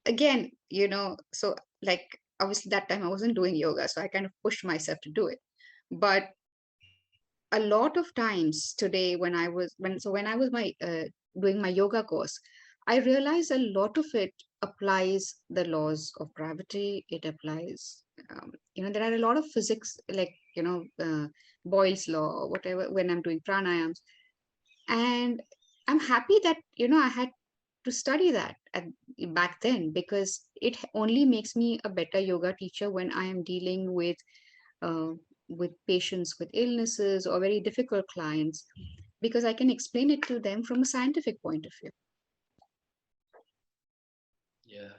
again, so, like, obviously that time I wasn't doing yoga, so I kind of pushed myself to do it. But a lot of times today, when I was my doing my yoga course, I realized a lot of it applies the laws of gravity. It applies, there are a lot of physics, like, Boyle's law or whatever, when I'm doing pranayams. And I'm happy that I had to study that back then, because it only makes me a better yoga teacher when I am dealing uh, with patients with illnesses or very difficult clients, because I can explain it to them from a scientific point of view. Yeah,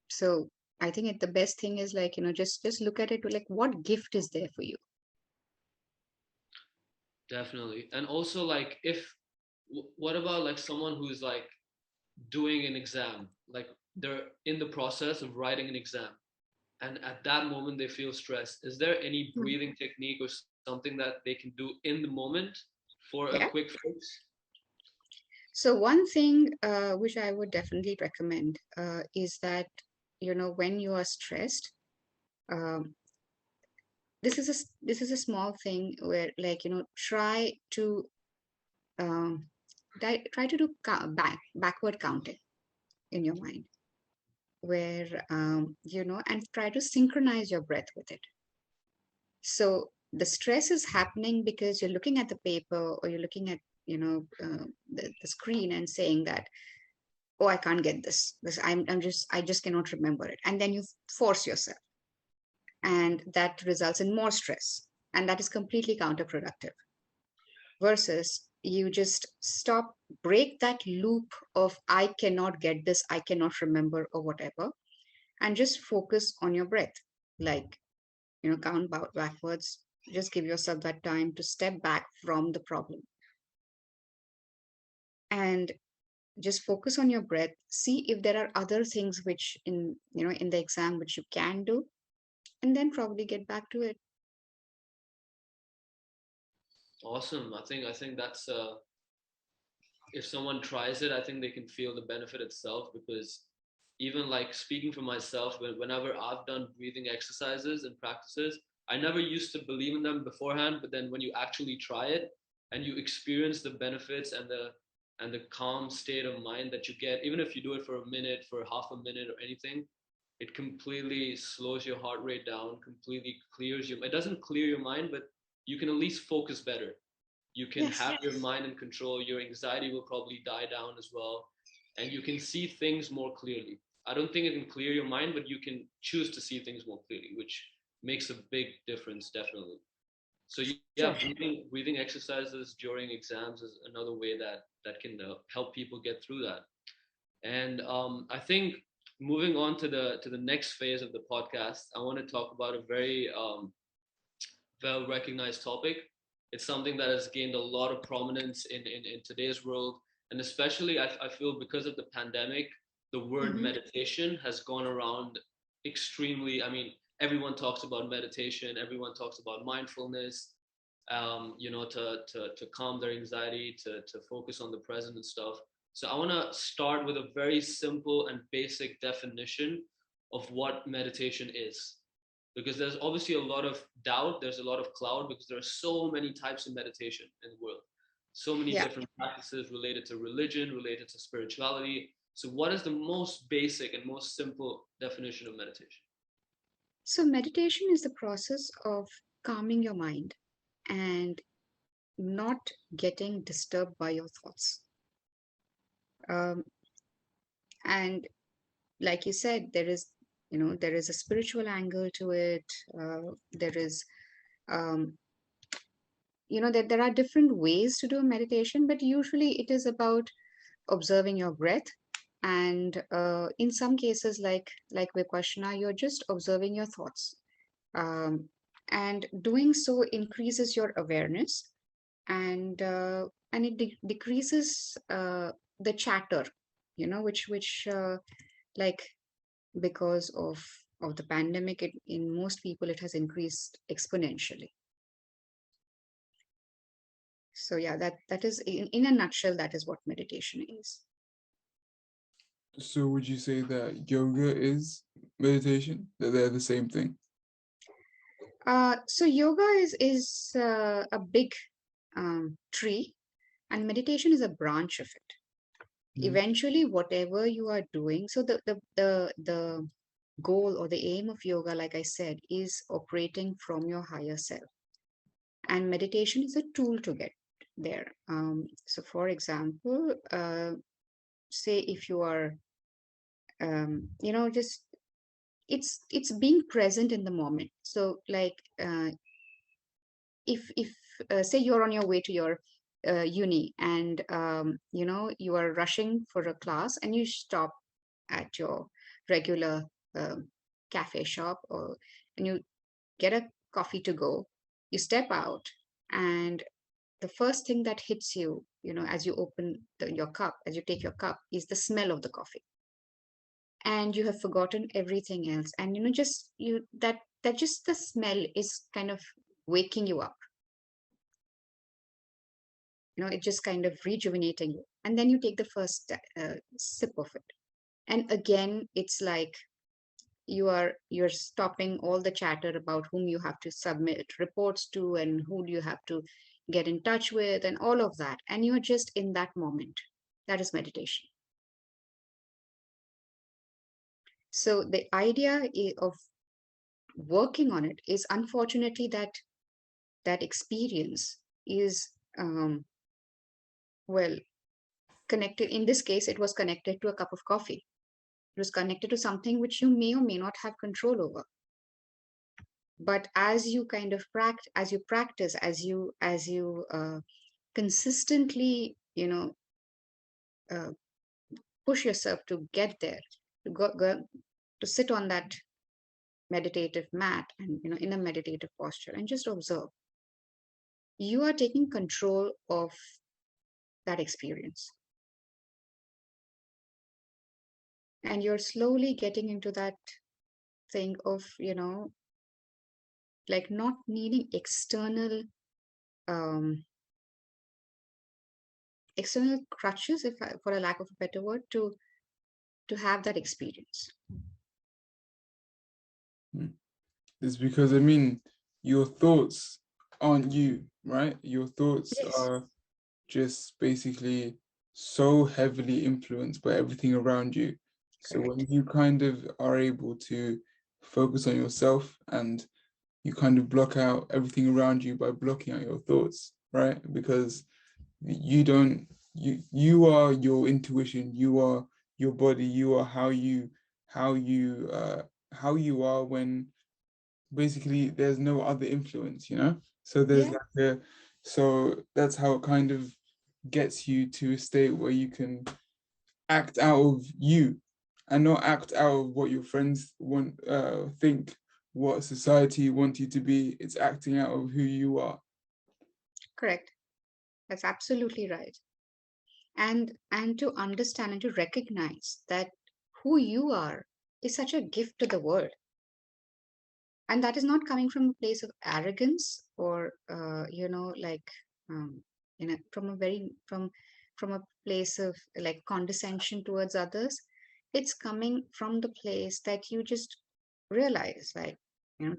So I think the best thing is, like, just look at it to, like, what gift is there for you. definitely. And also like if what about like someone who's like doing an exam, like they're in the process of writing an exam, and at that moment they feel stressed. Is there any Hmm. breathing technique or something that they can do in the moment for a Yeah. quick fix? So one thing which I would definitely recommend is that, when you are stressed, um, this is a small thing where, like, try to try to do backward counting in your mind, where and try to synchronize your breath with it. So the stress is happening because you're looking at the paper, or you're looking at, the screen, and saying that, oh, I can't get this, I just cannot remember it, and then you force yourself, and that results in more stress, and that is completely counterproductive. Versus, you just stop, break that loop of I cannot get this, I cannot remember, or whatever, and just focus on your breath. Like, count backwards. Just give yourself that time to step back from the problem, and just focus on your breath. See if there are other things which, in the exam, which you can do, and then probably get back to it. Awesome. I think that's if someone tries it, I think they can feel the benefit itself, because even like speaking for myself, whenever I've done breathing exercises and practices, I never used to believe in them beforehand, but then when you actually try it and you experience the benefits and the calm state of mind that you get, even if you do it for a minute, for half a minute or anything, it completely slows your heart rate down, completely clears your, it doesn't clear your mind, but you can at least focus better. You can Yes. have your mind in control. Your anxiety will probably die down as well, and you can see things more clearly. I don't think it can clear your mind, but you can choose to see things more clearly, which makes a big difference, definitely. So yeah, Sure. breathing exercises during exams is another way that can help people get through that. And I think moving on to the next phase of the podcast, I want to talk about a very well recognized topic. It's something that has gained a lot of prominence in today's world. And especially, I feel because of the pandemic, the word Mm-hmm. meditation has gone around extremely. I mean, everyone talks about meditation, everyone talks about mindfulness, to calm their anxiety, to focus on the present and stuff. So I want to start with a very simple and basic definition of what meditation is, because there's obviously a lot of doubt, there's a lot of cloud, because there are so many types of meditation in the world, so many Yeah. different practices related to religion, related to spirituality. So what is the most basic and most simple definition of meditation? So meditation is the process of calming your mind and not getting disturbed by your thoughts. Um, and like you said, there is a spiritual angle to it. There is, um, that there are different ways to do meditation, but usually it is about observing your breath. And in some cases, like Vipassana, you're just observing your thoughts. Um, and doing so increases your awareness, and it decreases the chatter, which like because of the pandemic, in most people it has increased exponentially. So yeah, that is in a nutshell, that is what meditation is. So would you say that yoga is meditation? That they're the same thing? So yoga is a big tree, and meditation is a branch of it. Mhm. Eventually, whatever you are doing, so the goal or the aim of yoga, like I said, is operating from your higher self, and meditation is a tool to get there. So for example, say if you are just it's being present in the moment. So like if say you're on your way to your uni, and you are rushing for a class, and you stop at your regular um, cafe shop, or and you get a coffee to go. You step out, and the first thing that hits you, as you open your cup, as you take your cup, is the smell of the coffee, and you have forgotten everything else. And just you that just the smell is kind of waking you up. It's just kind of rejuvenating you, and then you take the first sip of it, and again it's like you're stopping all the chatter about whom you have to submit reports to, and who do you have to get in touch with, and all of that, and you're just in that moment. That is meditation. So the idea of working on it is, unfortunately, that experience is well connected. In this case, it was connected to a cup of coffee. It was connected to something which you may or may not have control over. But as you kind of practice, as you consistently, uh, push yourself to get there, to to sit on that meditative mat, and in a meditative posture, and just observe, you are taking control of that experience, and you're slowly getting into that thing of like not needing um external crutches, if for a lack of a better word, to have that experience. Mm. It's because, I mean, your thoughts aren't you, right? Your thoughts Yes. are just basically so heavily influenced by everything around you. So Correct. when you kind of are able to focus on yourself, and you kind of block out everything around you by blocking out your thoughts, right? Because you are your intuition, you are your body, you are how you how you are when basically there's no other influence, so there's Yeah. like a so that's how it kind of gets you to a state where you can act out of you, and not act out of what your friends want, think, what society wants you to be. It's acting out of who you are. Correct. That's absolutely right. And to understand and to recognize that who you are is such a gift to the world, and that is not coming from a place of arrogance or like from a very from a place of like condescension towards others. It's coming from the place that you just realize, like,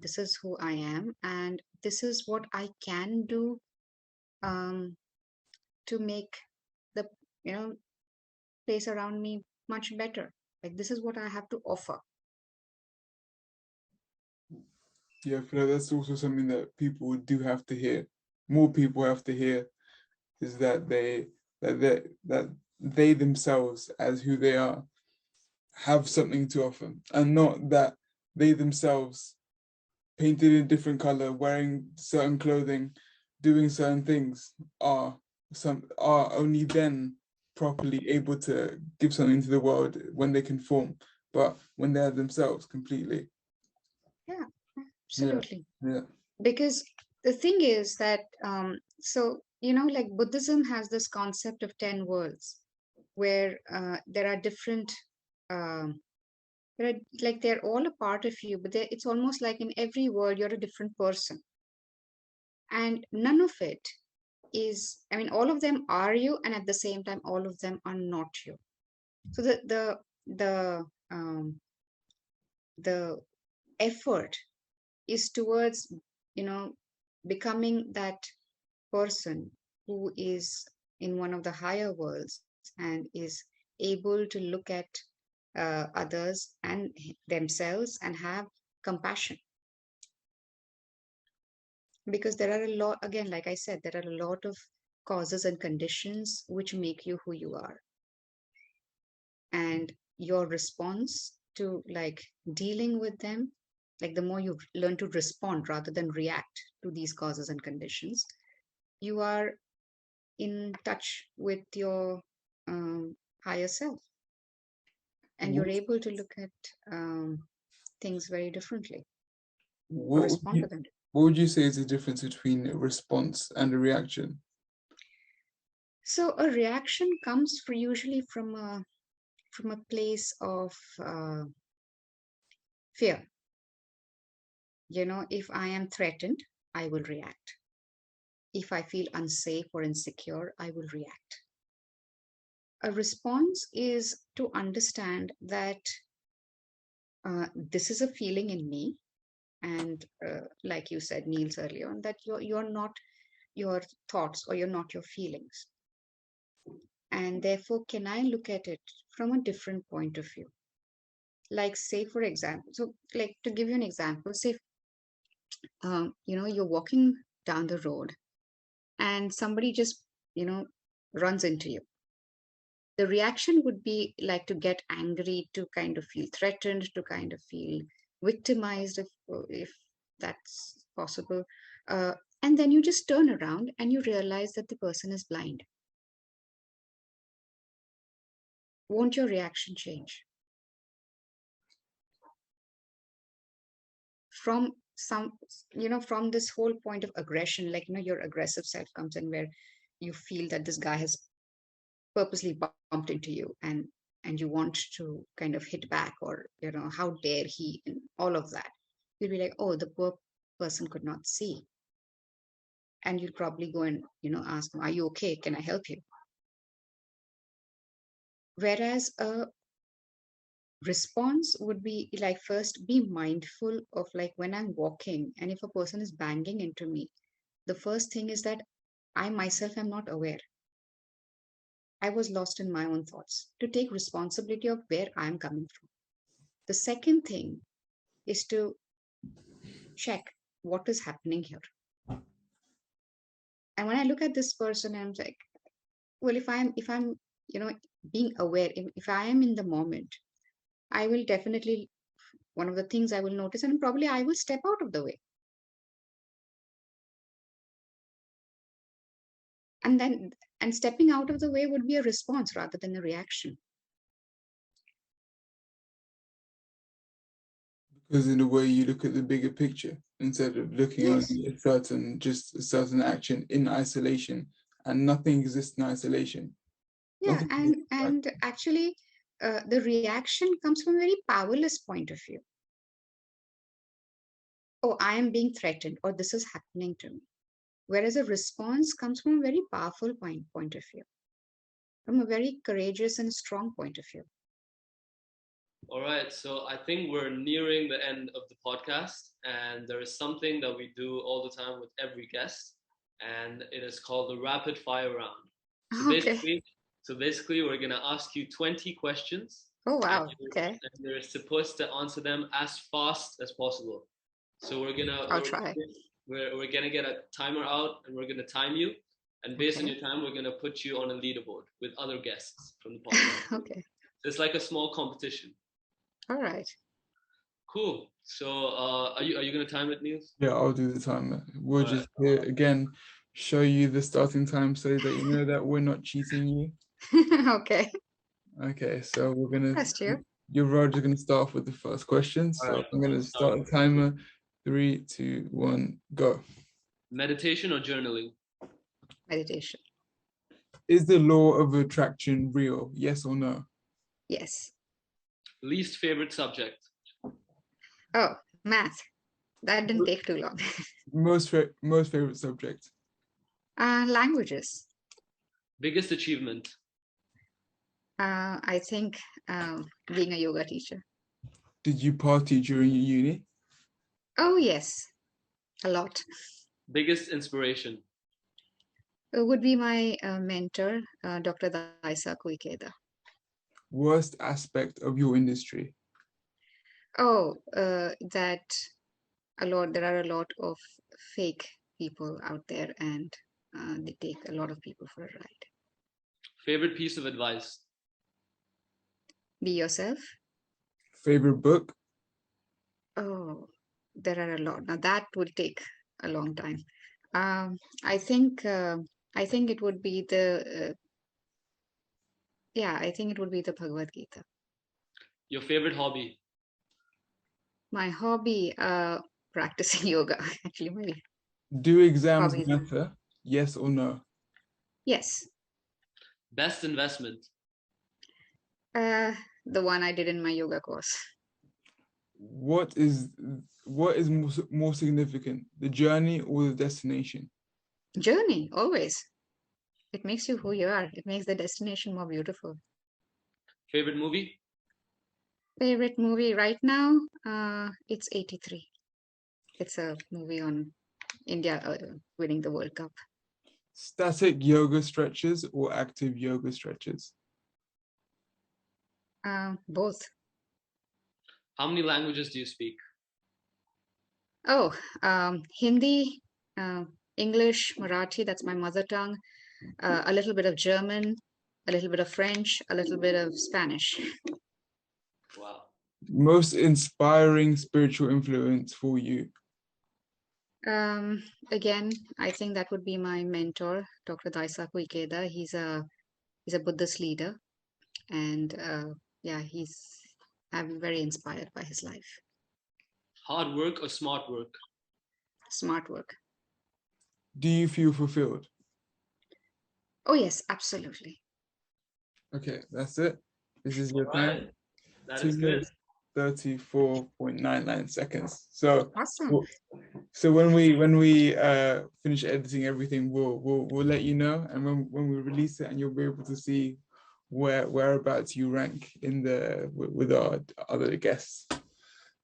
this is who I am, and this is what I can do, um, to make the you know place around me much better. Like, this is what I have to offer. Yeah, I feel like that's also something that people do have to hear. More people have to hear is that they themselves, as who they are, have something to offer, and not that they themselves, painted in different color, wearing certain clothing, doing certain things, are only then properly able to give something to the world when they conform, but when they're themselves completely. Yeah, Yeah, absolutely. yeah. Because the thing is that so like Buddhism has this concept of 10 worlds, where there are different um, there are, like, they're all a part of you, but it's almost like in every world you're a different person, and none of it is, I mean, all of them are you, and at the same time all of them are not you. So the the effort is towards you know becoming that person who is in one of the higher worlds and is able to look at others and themselves and have compassion. Because there are a lot, again, like I said, there are a lot of causes and conditions which make you who you are. And your response to, like, dealing with them, like, the more you learn to respond rather than react to these causes and conditions, you are in touch with your um, higher self, and you're What, able to look at things very differently or what would respond you to them. what would you say is the difference between a response and a reaction? So a reaction comes for usually from a place of fear. If I am threatened, I will react. If I feel unsafe or insecure, I will react. A response is to understand that this is a feeling in me, and like you said, Niels, earlier on, that you're not your thoughts, or you're not your feelings, and therefore can I look at it from a different point of view. Like, say for example, so, like, to give you an example, say you're walking down the road and somebody just you know runs into you. The reaction would be like to get angry, to kind of feel threatened, to kind of feel victimized, if that's possible. uh, and then you just turn around and you realize that the person is blind. Won't your reaction change from some from this whole point of aggression? Like, your aggressive self comes in, where you feel that this guy has purposely bumped into you, and you want to kind of hit back, or how dare he, and all of that. You'll be like, oh, the poor person could not see. And you'll probably go and ask him, are you okay, can I help you? Whereas a response would be like, first be mindful of, like, when I'm walking and if a person is banging into me, the first thing is that I myself am not aware. I was lost in my own thoughts, to take responsibility of where I'm coming from. The second thing is to check what is happening here. And when I look at this person, I'm like, well, if I'm being aware, if I am in the moment, I will definitely, one of the things I will notice, and probably I will step out of the way. And stepping out of the way would be a response rather than a reaction. Because in a way you look at the bigger picture instead of looking Yes. only at a certain action in isolation, and nothing exists in isolation. Yeah, Nothing and actually, the reaction comes from a very powerless point of view. Oh, I am being threatened, or this is happening to me. Whereas a response comes from a very powerful point of view, from a very courageous and strong point of view. All right, so I think we're nearing the end of the podcast, and there is something that we do all the time with every guest, and it is called the rapid fire round. So Okay. basically, we're gonna ask you 20 questions, Oh, and wow. Okay. you're supposed to answer them as fast as possible. So I'll try. we're gonna get a timer out, and we're gonna time you, and based on Okay. your time, we're gonna put you on a leaderboard with other guests from the podcast. Okay. So it's like a small competition. All right. Cool. So, are you gonna time it, Niels? Yeah, I'll do the timer. We'll All right. just here again show you the starting time so that you know that we're not cheating you. Okay. Okay, so we're gonna Trust you. you're Roger gonna start off with the first question. All So right. I'm gonna start the timer. 3, 2, 1, go. Meditation or journaling? Meditation. Is the law of attraction real? Yes or no? Yes. Least favorite subject? Oh, math. That didn't take too long. Most favorite subject. Languages. Biggest achievement? I think being a yoga teacher. Did you party during your uni? Oh, yes. A lot. Biggest inspiration? It would be my mentor, Dr. Daisa Kuikeda. Worst aspect of your industry? Oh, that there are a lot of fake people out there, and they take a lot of people for a ride. Favorite piece of advice? Be yourself. Favorite book? Oh, there are a lot. Now that will take a long time. Um, I think it would be I think it would be the Bhagavad Gita. Your favorite hobby? My hobby, practicing yoga. Actually, my Do exams hobby. matter? Yes or no? Yes, Best investment? the one I did in my yoga course. What is more significant, the journey or the destination? Journey, always. It makes you who you are. It makes the destination more beautiful. Favorite movie? Favorite movie right now? It's 83. It's a movie on India winning the World Cup. Static yoga stretches or active yoga stretches? Both. How many languages do you speak? Oh, Hindi, English, Marathi, that's my mother tongue, a little bit of German, a little bit of French, a little bit of Spanish. Wow. Most inspiring spiritual influence for you? Again, I think that would be my mentor, Dr. Daisa Kuikeda. He's a Buddhist leader, and I'm very inspired by his life. Hard work or smart work? Smart work. Do you feel fulfilled? Oh yes, absolutely. Okay, that's it. This is your All time. right. That 2 is good. minutes, 34.99 seconds. So Awesome. so when we finish editing everything, we'll let you know, and when we release it, and you'll be able to see whereabouts you rank in with our other guests.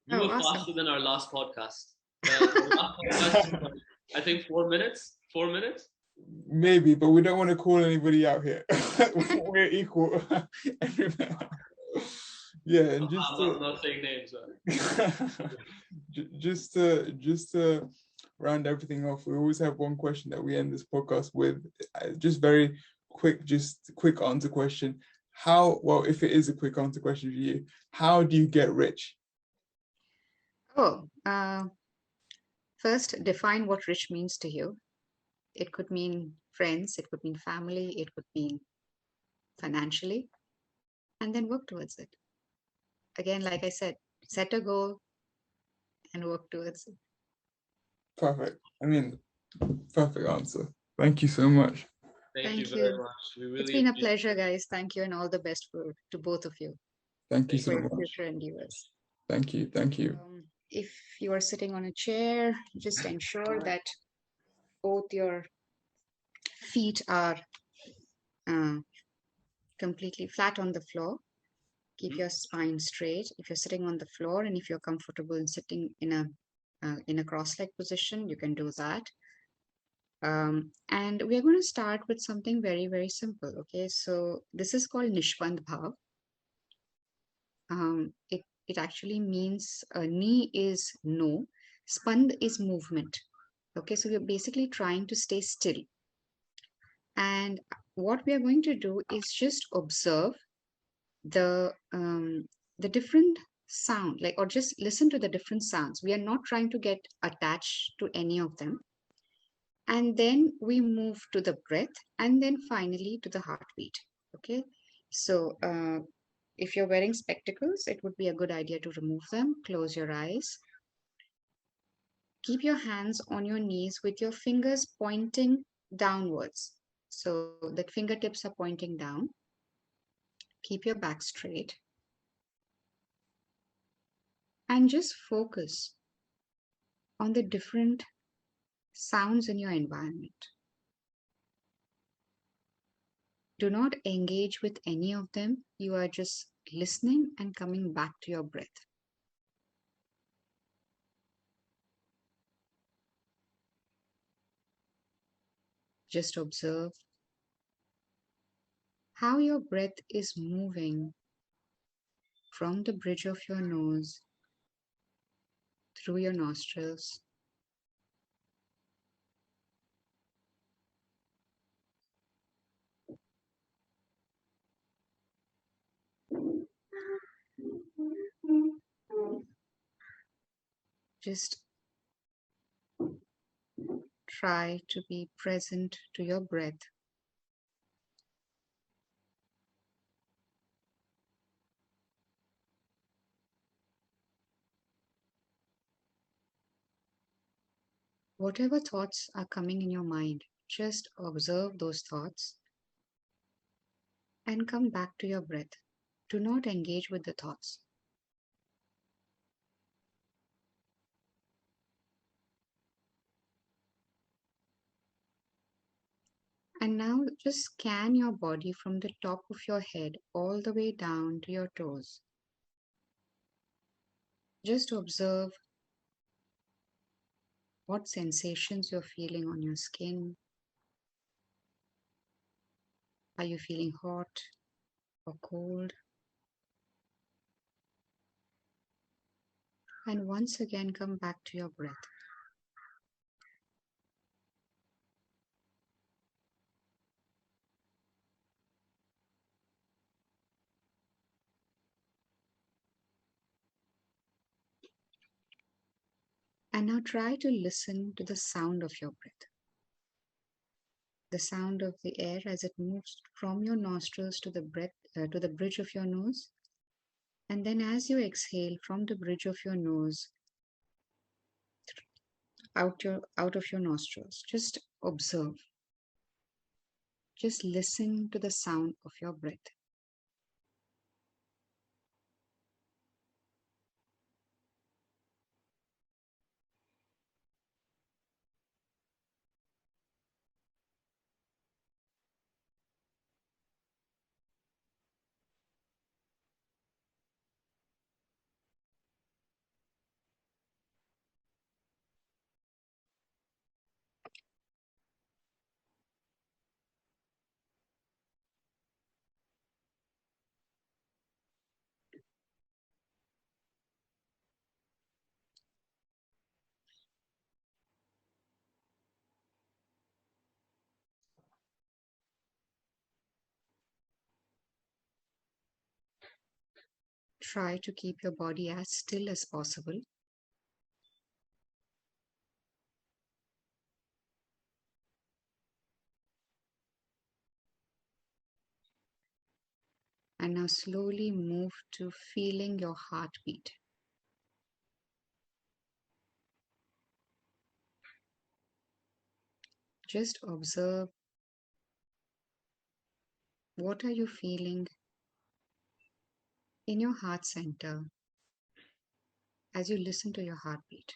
You were awesome. faster than our last podcast. The last podcast was, I think 4 minutes. 4 minutes. Maybe, but we don't want to call anybody out here. We're equal. Yeah, and I'm not saying names. just to round everything off, we always have one question that we end this podcast with. Just very quick, just quick answer question. If it is a quick answer question for you, how do you get rich? Oh, first define what rich means to you. It could mean friends, it could mean family, it could mean financially, and then work towards it. Again, like I said, set a goal, and work towards it. Perfect. I mean, perfect answer. Thank you so much. Thank you Thank very you. much. We It's really been a appreciate pleasure, guys. Thank you, and all the best to both of you Thank you Thank so for you. your much. future endeavors. Thank you. Thank you. If you are sitting on a chair, just ensure that both your feet are uh, completely flat on the floor. Keep Mhm. your spine straight. If you're sitting on the floor, and if you're comfortable in sitting in a cross-leg position, you can do that. And we are going to start with something very, very simple. Okay, so this is called Nishpand Bhav. It actually means ni is no, spand is movement. Okay, so we're basically trying to stay still. And what we are going to do is just observe the different sound, like, or just listen to the different sounds. We are not trying to get attached to any of them. And then we move to the breath, and then finally to the heartbeat. Okay, so if you're wearing spectacles, it would be a good idea to remove them. Close your eyes. Keep your hands on your knees with your fingers pointing downwards. So that fingertips are pointing down. Keep your back straight and just focus on the different sounds in your environment. Do not engage with any of them. You are just listening and coming back to your breath. Just observe how your breath is moving from the bridge of your nose through your nostrils. Just try to be present to your breath. Whatever thoughts are coming in your mind, just observe those thoughts and come back to your breath. Do not engage with the thoughts. And now just scan your body from the top of your head all the way down to your toes. Just observe what sensations you're feeling on your skin. Are you feeling hot or cold? And once again, come back to your breath. And now try to listen to the sound of your breath. The sound of the air as it moves from your nostrils to the breath to the bridge of your nose. And then as you exhale from the bridge of your nose out of your nostrils, just observe. Just listen to the sound of your breath. Try to keep your body as still as possible. And now slowly move to feeling your heartbeat. Just observe, what are you feeling in your heart center as you listen to your heartbeat.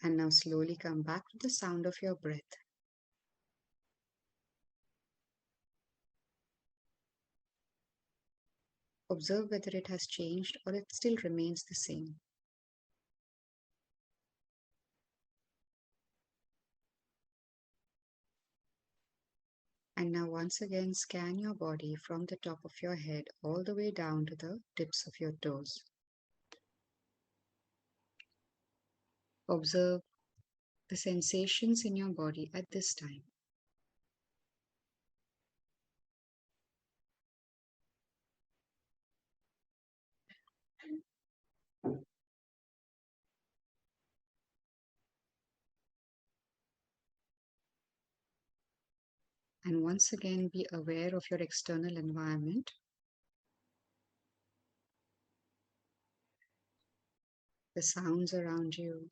And now slowly come back to the sound of your breath. Observe whether it has changed or it still remains the same. And now once again scan your body from the top of your head all the way down to the tips of your toes. Observe the sensations in your body at this time. And once again be aware of your external environment. The sounds around you.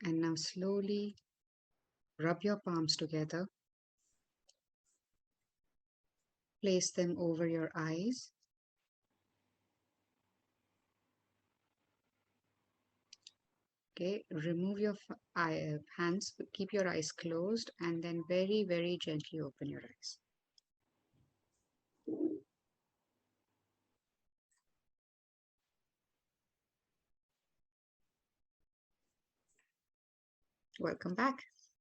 And now slowly rub your palms together. Place them over your eyes. Okay, remove your hands, keep your eyes closed, and then very, very gently open your eyes. Welcome back.